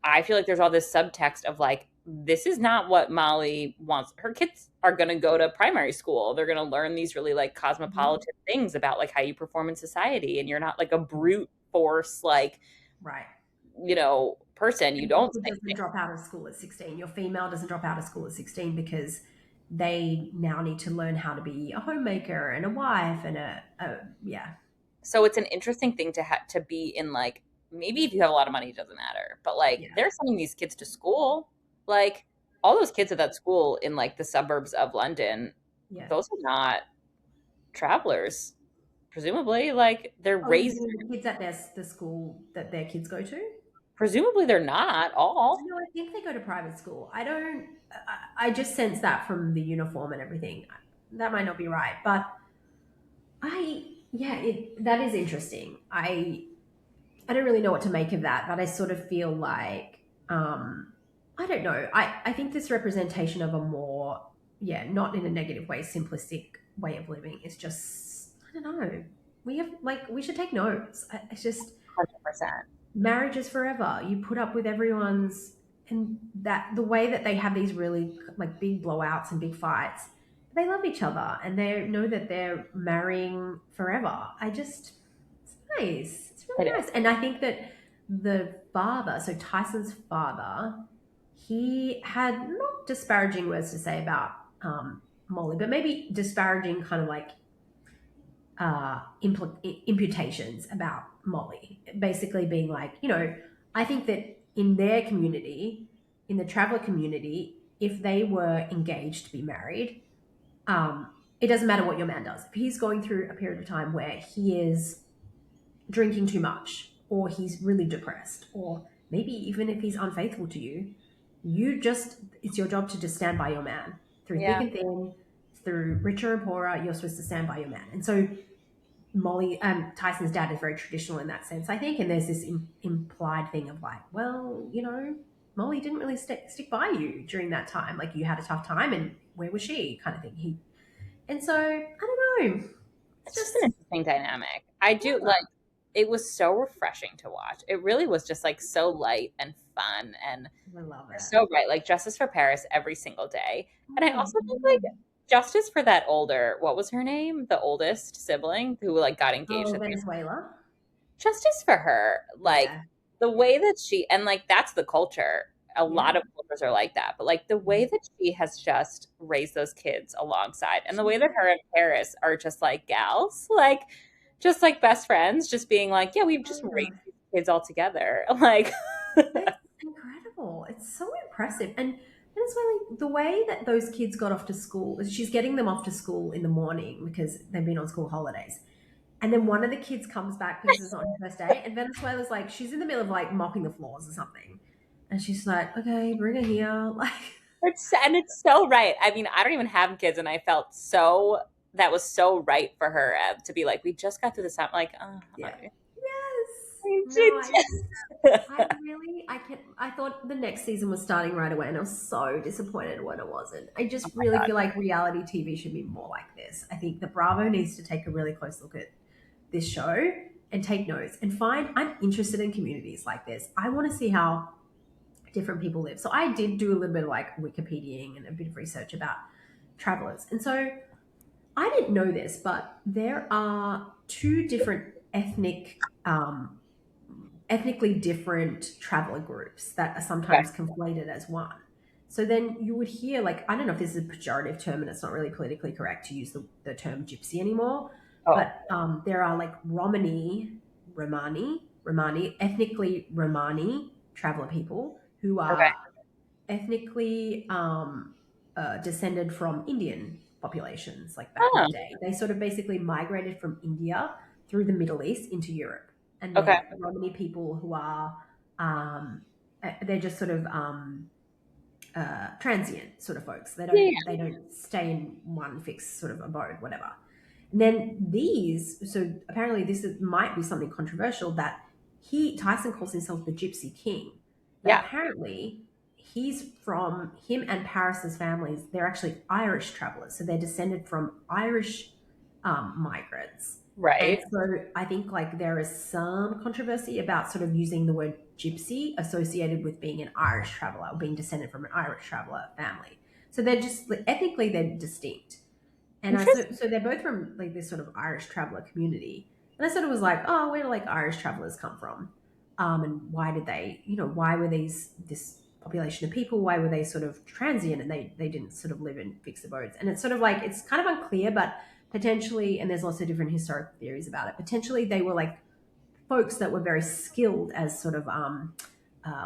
I feel like there's all this subtext of like, this is not what Molly wants. Her kids are going to go to primary school. They're going to learn these really like cosmopolitan things about like how you perform in society. And you're not like a brute force, like, right. Person. You don't drop out of school at 16. Your female doesn't drop out of school at 16 because they now need to learn how to be a homemaker and a wife and yeah. So it's an interesting thing to be in, like, maybe if you have a lot of money, it doesn't matter. But like, they're sending these kids to school. Like, all those kids at that school in like the suburbs of London, those are not travelers, presumably. Like, they're raising kids at the school that their kids go to. Presumably, they're not all. No, I think they go to private school. I just sense that from the uniform and everything. That might not be right, but that is interesting. I don't really know what to make of that, but I sort of feel like, I don't know. I think this representation of a more, not in a negative way, simplistic way of living is just, I don't know. We should take notes. It's just 100%. Marriage is forever. You put up with everyone's, and that the way that they have these really like big blowouts and big fights, they love each other and they know that they're marrying forever. It's nice. It's really nice. And I think that the father, so Tyson's father, he had not disparaging words to say about Molly, but maybe disparaging kind of like imputations about Molly, basically being like, I think that in their community, in the traveler community, if they were engaged to be married, it doesn't matter what your man does. If he's going through a period of time where he is drinking too much, or he's really depressed, or maybe even if he's unfaithful to you, it's your job to just stand by your man through thick and thin, through richer and poorer. You're supposed to stand by your man. And so Molly, Tyson's dad is very traditional in that sense, I think. And there's this implied thing of like, well, Molly didn't really stick by you during that time. Like, you had a tough time, and where was she, kind of thing. And so I don't know. It's just an interesting dynamic. I do like. It was so refreshing to watch. It really was just like so light and fun, and I love it. So right, like justice for Paris every single day. And I also think like justice for that what was her name? The oldest sibling who like got engaged. Venezuela. Justice for her. Like the way that and like that's the culture. A lot of cultures are like that. But like the way that she has just raised those kids alongside, and the way that her and Paris are just like gals, like just like best friends, just being like, we've just raised these kids all together. Like, it's incredible. It's so impressive. And Venezuela, the way that those kids got off to school, she's getting them off to school in the morning because they've been on school holidays. And then one of the kids comes back because it's on her first day, and Venezuela's like, she's in the middle of like mopping the floors or something. And she's like, okay, bring her here. Like, It's so right. I mean, I don't even have kids, and I felt so that was so right for her to be like, we just got through this time. Like, oh, yeah. I, Yes. No, I, I thought the next season was starting right away, and I was so disappointed when it wasn't. I just really feel like reality TV should be more like this. I think the Bravo needs to take a really close look at this show and take notes and find, I'm interested in communities like this. I want to see how different people live. So I did do a little bit of like Wikipediaing and a bit of research about travelers. And so I didn't know this, but there are two different ethnically different traveler groups that are sometimes conflated as one. So then you would hear, like, I don't know if this is a pejorative term and it's not really politically correct to use the term gypsy anymore, but there are like Romani, ethnically Romani traveler people who are ethnically descended from Indian populations, like back in the day. They sort of basically migrated from India through the Middle East into Europe. And then Romani people who are, they're just sort of transient sort of folks. They don't stay in one fixed sort of abode, whatever. And then so apparently might be something controversial that Tyson calls himself the Gypsy King. But apparently him and Paris's families, they're actually Irish travelers. So they're descended from Irish migrants. Right. And so I think like there is some controversy about sort of using the word gypsy associated with being an Irish traveler or being descended from an Irish traveler family. So they're just ethnically they're distinct. And so they're both from like this sort of Irish traveler community. And I sort of was like, oh, where do like Irish travelers come from? And why did they, why were this population of people, why were they sort of transient and they didn't sort of live in fixed abodes? And it's sort of like, it's kind of unclear, but potentially, and there's lots of different historical theories about it, potentially they were like folks that were very skilled as sort of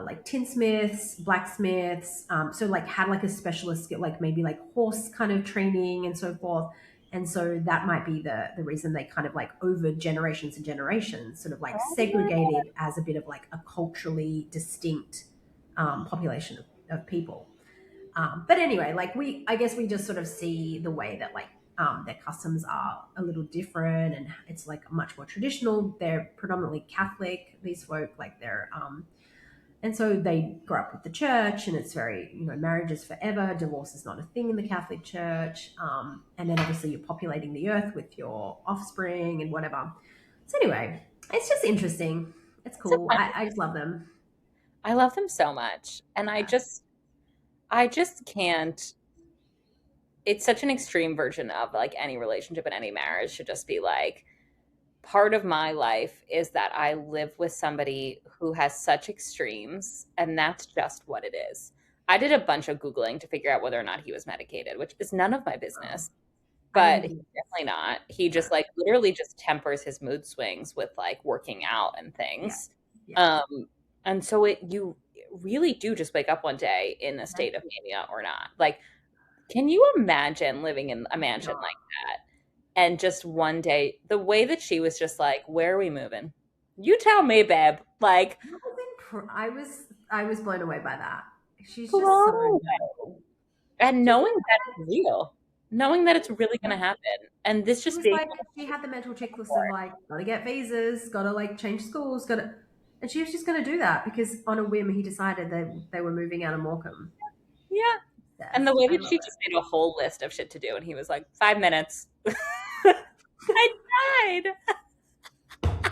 like tinsmiths, blacksmiths, so like had like a specialist skill, like maybe like horse kind of training and so forth. And so that might be the reason they kind of like over generations and generations sort of like segregated as a bit of like a culturally distinct population of people. But anyway, like I guess we just sort of see the way that like their customs are a little different and it's like much more traditional. They're predominantly Catholic, these folk, like they're and so they grow up with the church and it's very, marriage is forever. Divorce is not a thing in the Catholic Church. And then obviously you're populating the earth with your offspring and whatever. So anyway, it's just interesting. It's cool. I just love them. I love them so much. And I just can't. It's such an extreme version of like any relationship and any marriage should just be like, part of my life is that I live with somebody who has such extremes, and that's just what it is. I did a bunch of Googling to figure out whether or not he was medicated, which is none of my business. But he's definitely not. He just like literally just tempers his mood swings with like working out and things. Yeah. And so you really do just wake up one day in a state of mania or not. Like, can you imagine living in a mansion like that? And just one day, the way that she was just like, where are we moving? You tell me, babe. Like, I was blown away by that. She's just so and knowing that it's real, knowing that it's really going to happen. And this just being like, she had the mental checklist of like, gotta get visas, gotta like change schools, and she was just going to do that because on a whim he decided they were moving out of Morecambe. Yeah. And the way that she just made a whole list of shit to do, and he was like, 5 minutes. I died. I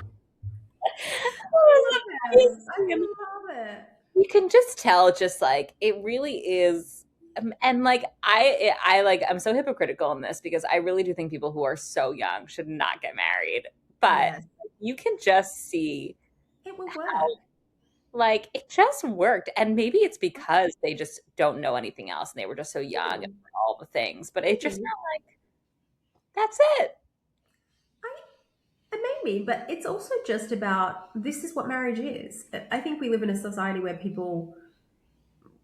love it. You can just tell, just like it really is, and like I like I'm so hypocritical in this because I really do think people who are so young should not get married, but you can just see it will work. Like it just worked, and maybe it's because they just don't know anything else, and they were just so young and all the things. But it just felt like that's it. Maybe, but it's also just about this is what marriage is. I think we live in a society where people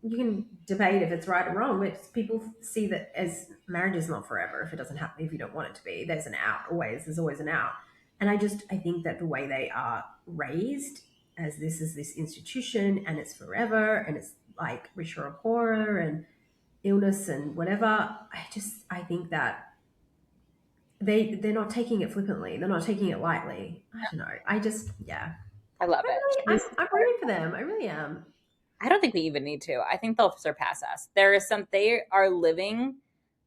you can debate if it's right or wrong, but people see that as marriage is not forever. If it doesn't happen, if you don't want it to be, there's an out always. There's always an out. And I think that the way they are raised as this is this institution and it's forever and it's like richer or poorer and illness and whatever. I think that they're not taking it flippantly. They're not taking it lightly. I don't know. Yeah. I love it. I'm rooting for them. I really am. I don't think we even need to. I think they'll surpass us. They are living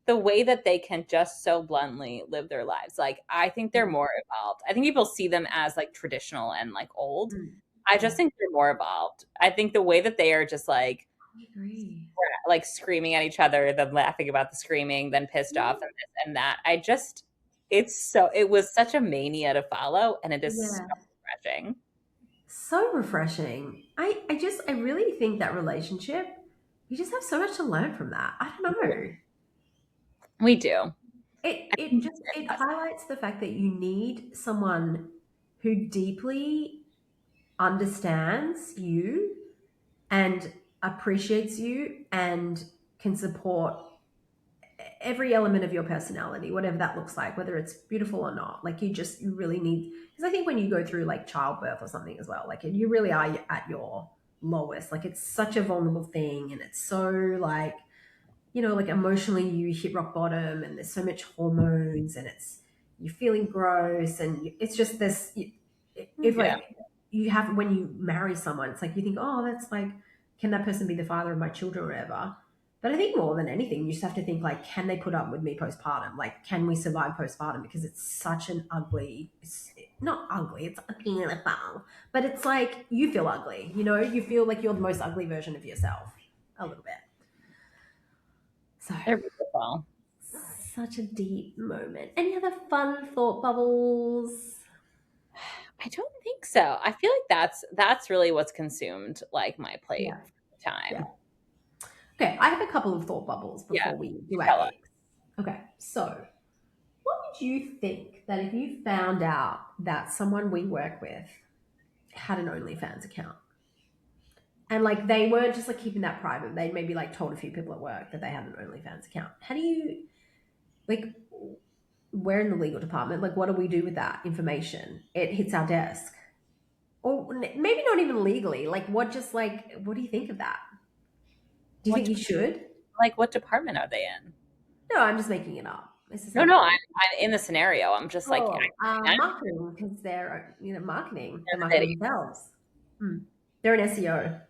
the way that they can just so bluntly live their lives. Like, I think they're more evolved. I think people see them as like traditional and like old. I just think they're more evolved. I think the way that they are just like, I agree. like screaming at each other, then laughing about the screaming, then pissed off and this and that. It was such a mania to follow, and it is so refreshing. So refreshing. I really think that relationship, you just have so much to learn from that. I don't know. We do. It highlights the fact that you need someone who deeply understands you and appreciates you and can support every element of your personality, whatever that looks like, whether it's beautiful or not. Like you really need, because I think when you go through like childbirth or something as well, like you really are at your lowest. Like it's such a vulnerable thing, and it's so like, like emotionally you hit rock bottom, and there's so much hormones, and you're feeling gross, and it's just this. If like you have, when you marry someone, it's like you think, oh, that's like, can that person be the father of my children or whatever? But I think more than anything, you just have to think like, can they put up with me postpartum? Like, can we survive postpartum? Because it's such an ugly, it's not ugly, it's beautiful, but it's like you feel ugly, you feel like you're the most ugly version of yourself a little bit. So they're beautiful. Such a deep moment. Any other fun thought bubbles? I don't think so. I feel like that's really what's consumed like my plate for the time. Yeah. Okay, I have a couple of thought bubbles before we do our picks. Okay, so what would you think that if you found out that someone we work with had an OnlyFans account? And like they weren't just like keeping that private, they'd maybe like told a few people at work that they had an OnlyFans account. How do you, like, we're in the legal department, like what do we do with that information? It hits our desk. Or maybe not even legally, like what do you think of that? Do you think you should? Like, what department are they in? No, I'm just making it up. No, I'm in the scenario. I'm just like marketing, because they're marketing. They're marketing themselves. They're an SEO.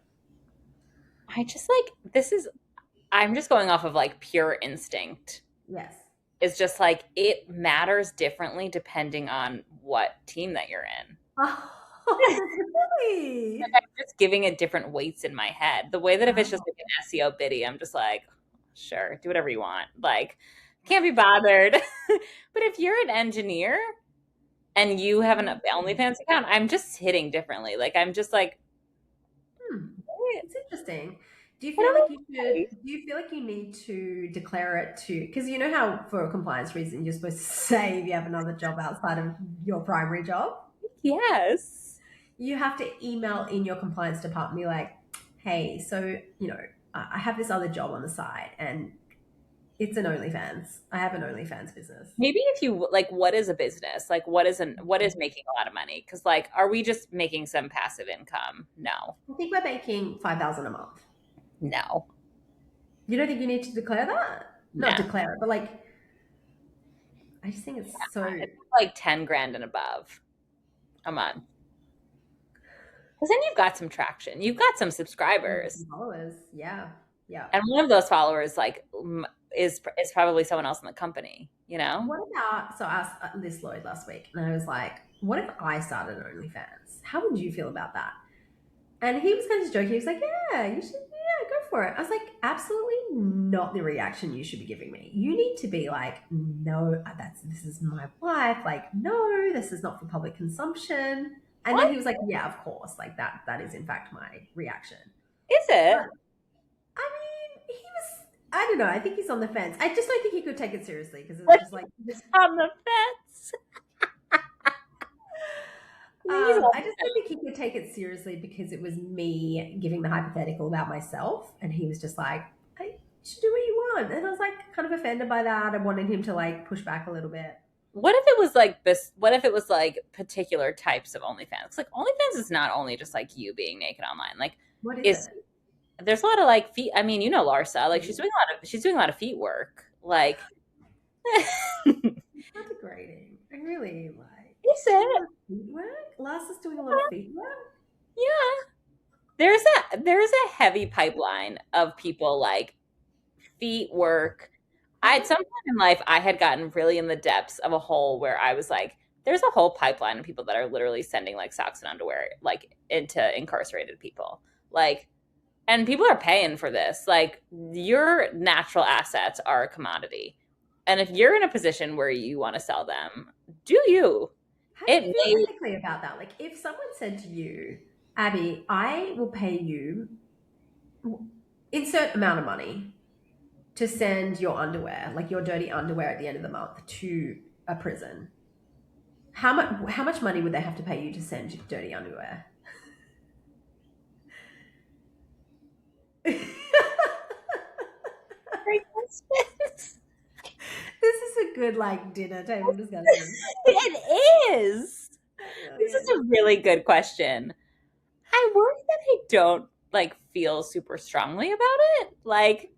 I just I'm just going off of like pure instinct. Yes. It's just like it matters differently depending on what team that you're in. Really? I'm just giving it different weights in my head. The way that if it's just like an SEO biddy, I'm just like, sure, do whatever you want. Like, can't be bothered. But if you're an engineer and you have an OnlyFans account, I'm just hitting differently. Like, I'm just like, it's interesting. Do you feel like you need to declare it to, because you know how for a compliance reason you're supposed to say if you have another job outside of your primary job? Yes. You have to email in your compliance department, be like, hey, so, I have this other job on the side and it's an OnlyFans. I have an OnlyFans business. Maybe if you like, what is a business? Like, what is making a lot of money? Because like, are we just making some passive income? No. I think we're making $5,000 a month. No. You don't think you need to declare that? No. Not declare it, but like, I just think it's it's like 10 grand and above a month. Because then you've got some traction. You've got some subscribers. Followers, yeah. And one of those followers, like, is probably someone else in the company, What about, so I asked Liz Lloyd last week, and I was like, what if I started an OnlyFans? How would you feel about that? And he was kind of joking. He was like, yeah, you should, go for it. I was like, absolutely not the reaction you should be giving me. You need to be like, no, this is my wife. Like, no, this is not for public consumption. And then he was like, yeah, of course. Like that is in fact my reaction. Is it? But, I mean, I don't know. I think he's on the fence. I just don't think he could take it seriously because it's just like on the fence. I just don't think he could take it seriously because it was me giving the hypothetical about myself, and he was just like, "Hey, you should do what you want," and I was like, kind of offended by that. I wanted him to like push back a little bit. What if it was like this? What if it was like particular types of OnlyFans? Like OnlyFans is not only just like you being naked online. Like, What is is it? there's a lot of like feet. I mean, you know, Larsa, like she's doing a lot of feet work. Like, is Not degrading. I really like. it? She's doing a lot of feet work. Larsa's doing a lot of feet work. Yeah. There's a heavy pipeline of people like feet work. I at some point in life I had gotten really in the depths of a hole where I was like, there's a whole pipeline of people that are literally sending like socks and underwear like into incarcerated people. Like, and people are paying for this. Like, your natural assets are a commodity. And if you're in a position where you want to sell them, do you? How do It you feel may ethically about that? Like, if someone said to you, Abby, I will pay you insert amount of money to send your underwear, like your dirty underwear at the end of the month, to a prison. How much money would they have to pay you to send your dirty underwear? This great questions. is a good like dinner table discussion. It is. It This really is a really good question. I worry that I don't like feel super strongly about it. Like,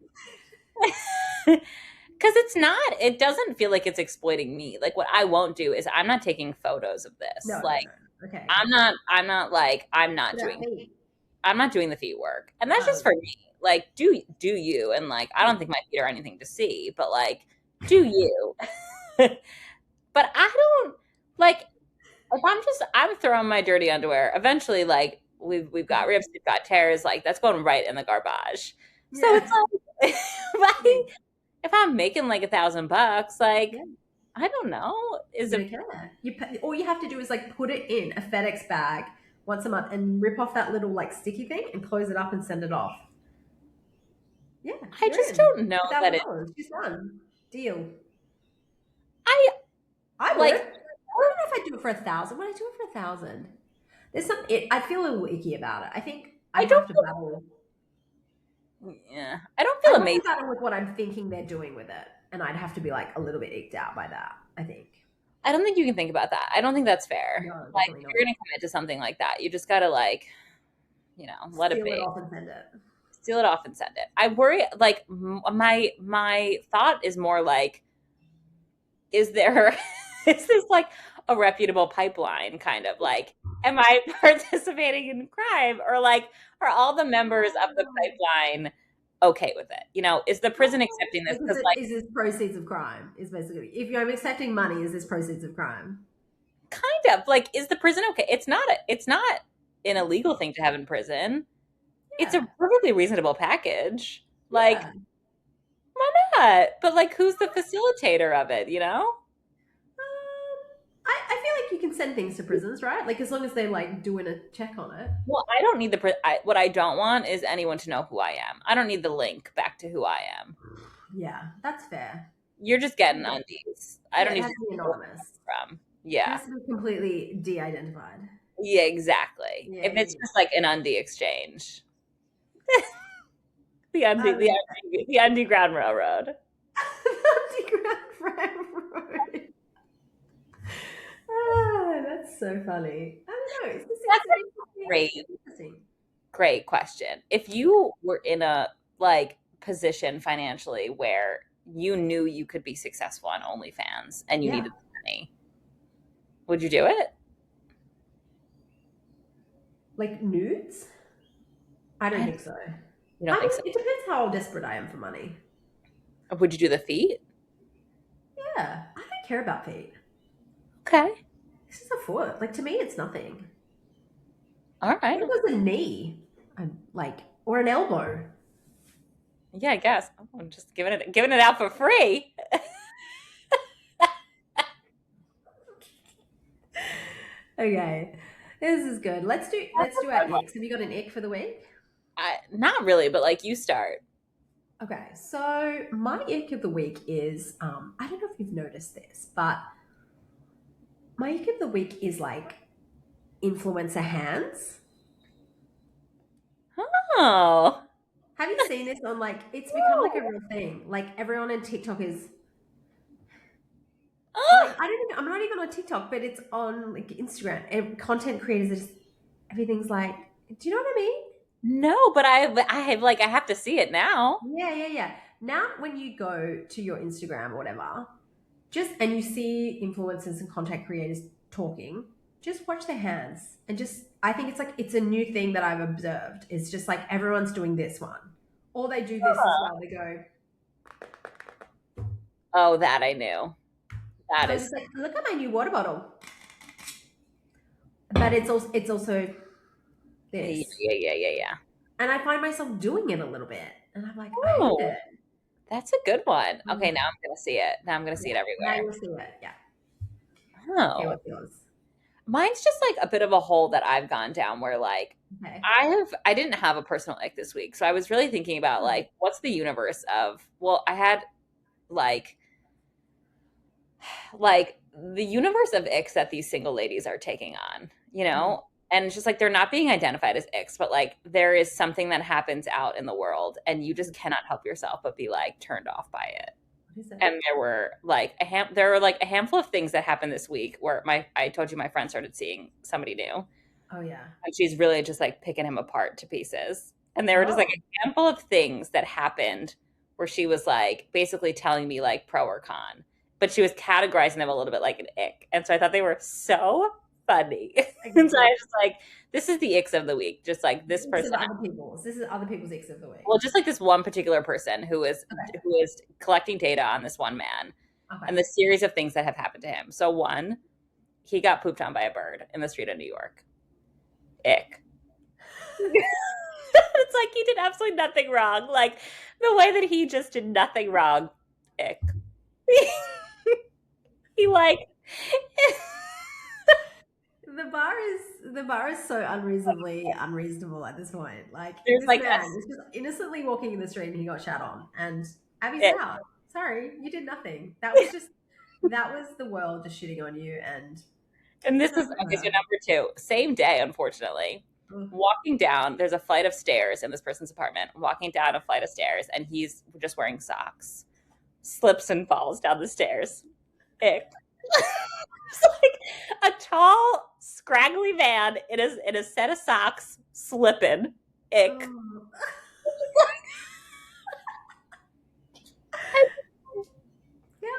because it doesn't feel like it's exploiting me. Like, what I won't do is I'm not taking photos of this. No, Like, no. Okay. I'm not like, Without me. I'm not doing the feet work. And that's just Um, for me. Like, do you? And like, I don't think my feet are anything to see, but like, do you? But I don't like if I'm throwing my dirty underwear. Eventually, like we've got rips, we've got tears. Like that's going right in the garbage. So yeah. it's like if I'm making like $1,000, like Yeah. I don't know, is You it? don't care. All you have to do is like put it in a FedEx bag once a month and rip off that little like sticky thing and close it up and send it off. Yeah, I you're just in. don't know that it. $1,000. She's done. Deal. I I would. like. I don't know if I'd do it for 1,000. Would I do it for 1,000? There's some. I feel a little icky about it. I think I I'd don't. have to battle. Yeah, I don't I'd feel have to amazing. battle with what I'm thinking they're doing with it, and I'd have to be like a little bit icked out by that. I think. I don't think you can think about that. I don't think that's fair. No, Like, definitely if not. you're gonna commit to something like that, you just gotta like, let it Steal it be. off and send it. Steal it off and send it. I worry. Like, my thought is more like, is there is this like a reputable pipeline? Kind of like, am I participating in crime, or like, are all the members of the pipeline okay with it? Is the prison accepting this? Like, Because like, is this proceeds of crime? Is basically if you're accepting money, is this proceeds of crime? kind of like, is the prison okay? It's not an illegal thing to have in prison. It's a Yeah, perfectly reasonable package. Like, yeah. why not? But like, who's the facilitator of it? I feel like you can send things to prisons, right? Like as long as they like doing a check on it. Well, I don't need what I don't want is anyone to know who I am. I don't need the link back to who I am. Yeah, that's fair. You're just getting Yeah, undies. I yeah, don't it need has to to be know where anonymous. it's from. It Yeah. has to be completely de-identified. Yeah, exactly. Yeah, If it's yeah. just like an undie exchange. The undie, Um, the undie, the Underground Railroad. Underground Railroad. Ah, that's so funny. I don't know. That's It's a great, interesting. great question. If you were in a like position financially where you knew you could be successful on OnlyFans and you Yeah. needed the money, would you do it? Like nudes? I don't think so. You don't think so? It depends how desperate I am for money. Would you do the feet? Yeah, I don't care about feet. Okay. It's just a foot. Like to me, it's nothing. All right. What if it was a knee? Or an elbow? Yeah, I guess. I'm just giving it out for free. Okay, this is good. Let's do our icks. Have you got an ick for the week? Not really, but like you start. Okay, so my ick of the week is I don't know if you've noticed this, but my ick of the week is like influencer hands. Oh. Have you seen this on like, it's become like a real thing. Like everyone on TikTok is like, I don't even, I'm not even on TikTok, but it's on like Instagram. Content creators are just, everything's like, do you know what I mean? No, but I have like I have to see it now. Yeah. Now, when you go to your Instagram or whatever, just and you see influencers and content creators talking, just watch their hands and just. I think it's like it's a new thing that I've observed. It's just like everyone's doing this one, or they do this as well. They go. Oh, that I knew. That So I'm is just like, look at my new water bottle. But it's also this, yeah. and I find myself doing it a little bit, and I'm like, I hate Oh, it. that's a good one. Okay, now I'm gonna see it. Now I'm gonna see Yeah, it now everywhere. you'll see it. Yeah. Okay, Oh. what's yours? Mine's just like a bit of a hole that I've gone down where like Okay. I didn't have a personal ick this week. So I was really thinking about like what's the universe of I had like the universe of icks that these single ladies are taking on, you know? And it's just like they're not being identified as icks, but like there is something that happens out in the world and you just cannot help yourself but be like turned off by it. What is it? And there were like a handful of things that happened this week where I told you my friend started seeing somebody new. Oh yeah. And she's really just like picking him apart to pieces. And there were just like a handful of things that happened where she was like basically telling me like pro or con, but she was categorizing them a little bit like an ick. And so I thought they were so funny. And so I was just like, this is the icks of the week. Just like this person. This is other people's icks of the week. Well, just like this one particular person who is collecting data on this one man and the series of things that have happened to him. So one, he got pooped on by a bird in the street of New York. Ick. It's like he did absolutely nothing wrong. Like the way that he just did nothing wrong. Ick. He like the bar is so unreasonable at this point. Like there's this like man is just innocently walking in the street and he got shat on, and Abby's out. Sorry, you did nothing. That was the world just shitting on you. And this is okay, so number two, same day, unfortunately. Walking down, there's a flight of stairs in this person's apartment. Walking down a flight of stairs, and he's just wearing socks. Slips and falls down the stairs. Ick. It's like a tall, scraggly man in a set of socks, slipping. Ick. Oh. Yeah.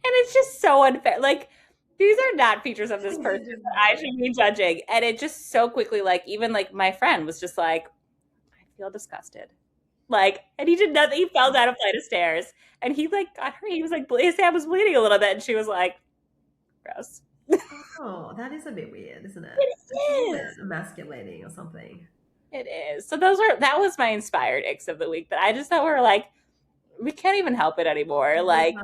And it's just so unfair. Like, these are not features of this person that I should be judging. And it just so quickly, like, even like my friend was just like, I feel disgusted. Like, and he did nothing. He fell down a flight of stairs and he like got her. He was like, his hand was bleeding a little bit. And she was like, gross. Oh, that is a bit weird, isn't it? It is. Emasculating or something. It is. So that was my inspired icks of the week that I just thought were like, we can't even help it anymore. Like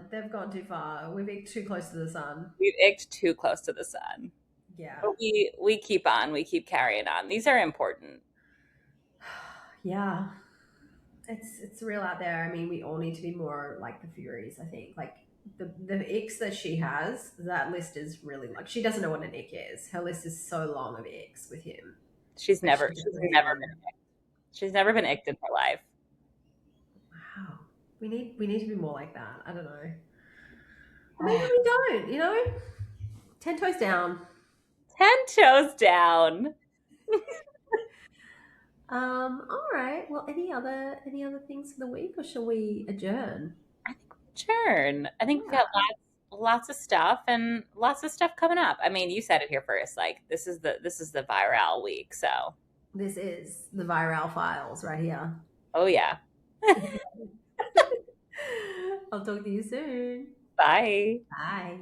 they've gone too far. We've icked too close to the sun. We've icked too close to the sun. Yeah. But we keep on. We keep carrying on. These are important. Yeah. It's real out there. I mean, we all need to be more like the Furies, I think. Like the icks that she has, that list is really like she doesn't know what an ick is. Her list is so long of icks with him. She's never been icked. She's never been icked in her life. Wow. We need to be more like that. I don't know. Maybe we don't, you know? 10 toes down. 10 toes down. All right. Well, any other things for the week, or shall we adjourn? I think we adjourn. I think we've got lots of stuff and lots of stuff coming up. I mean, you said it here first. Like this is the viral week. So this is the viral files right here. Oh yeah. I'll talk to you soon. Bye. Bye.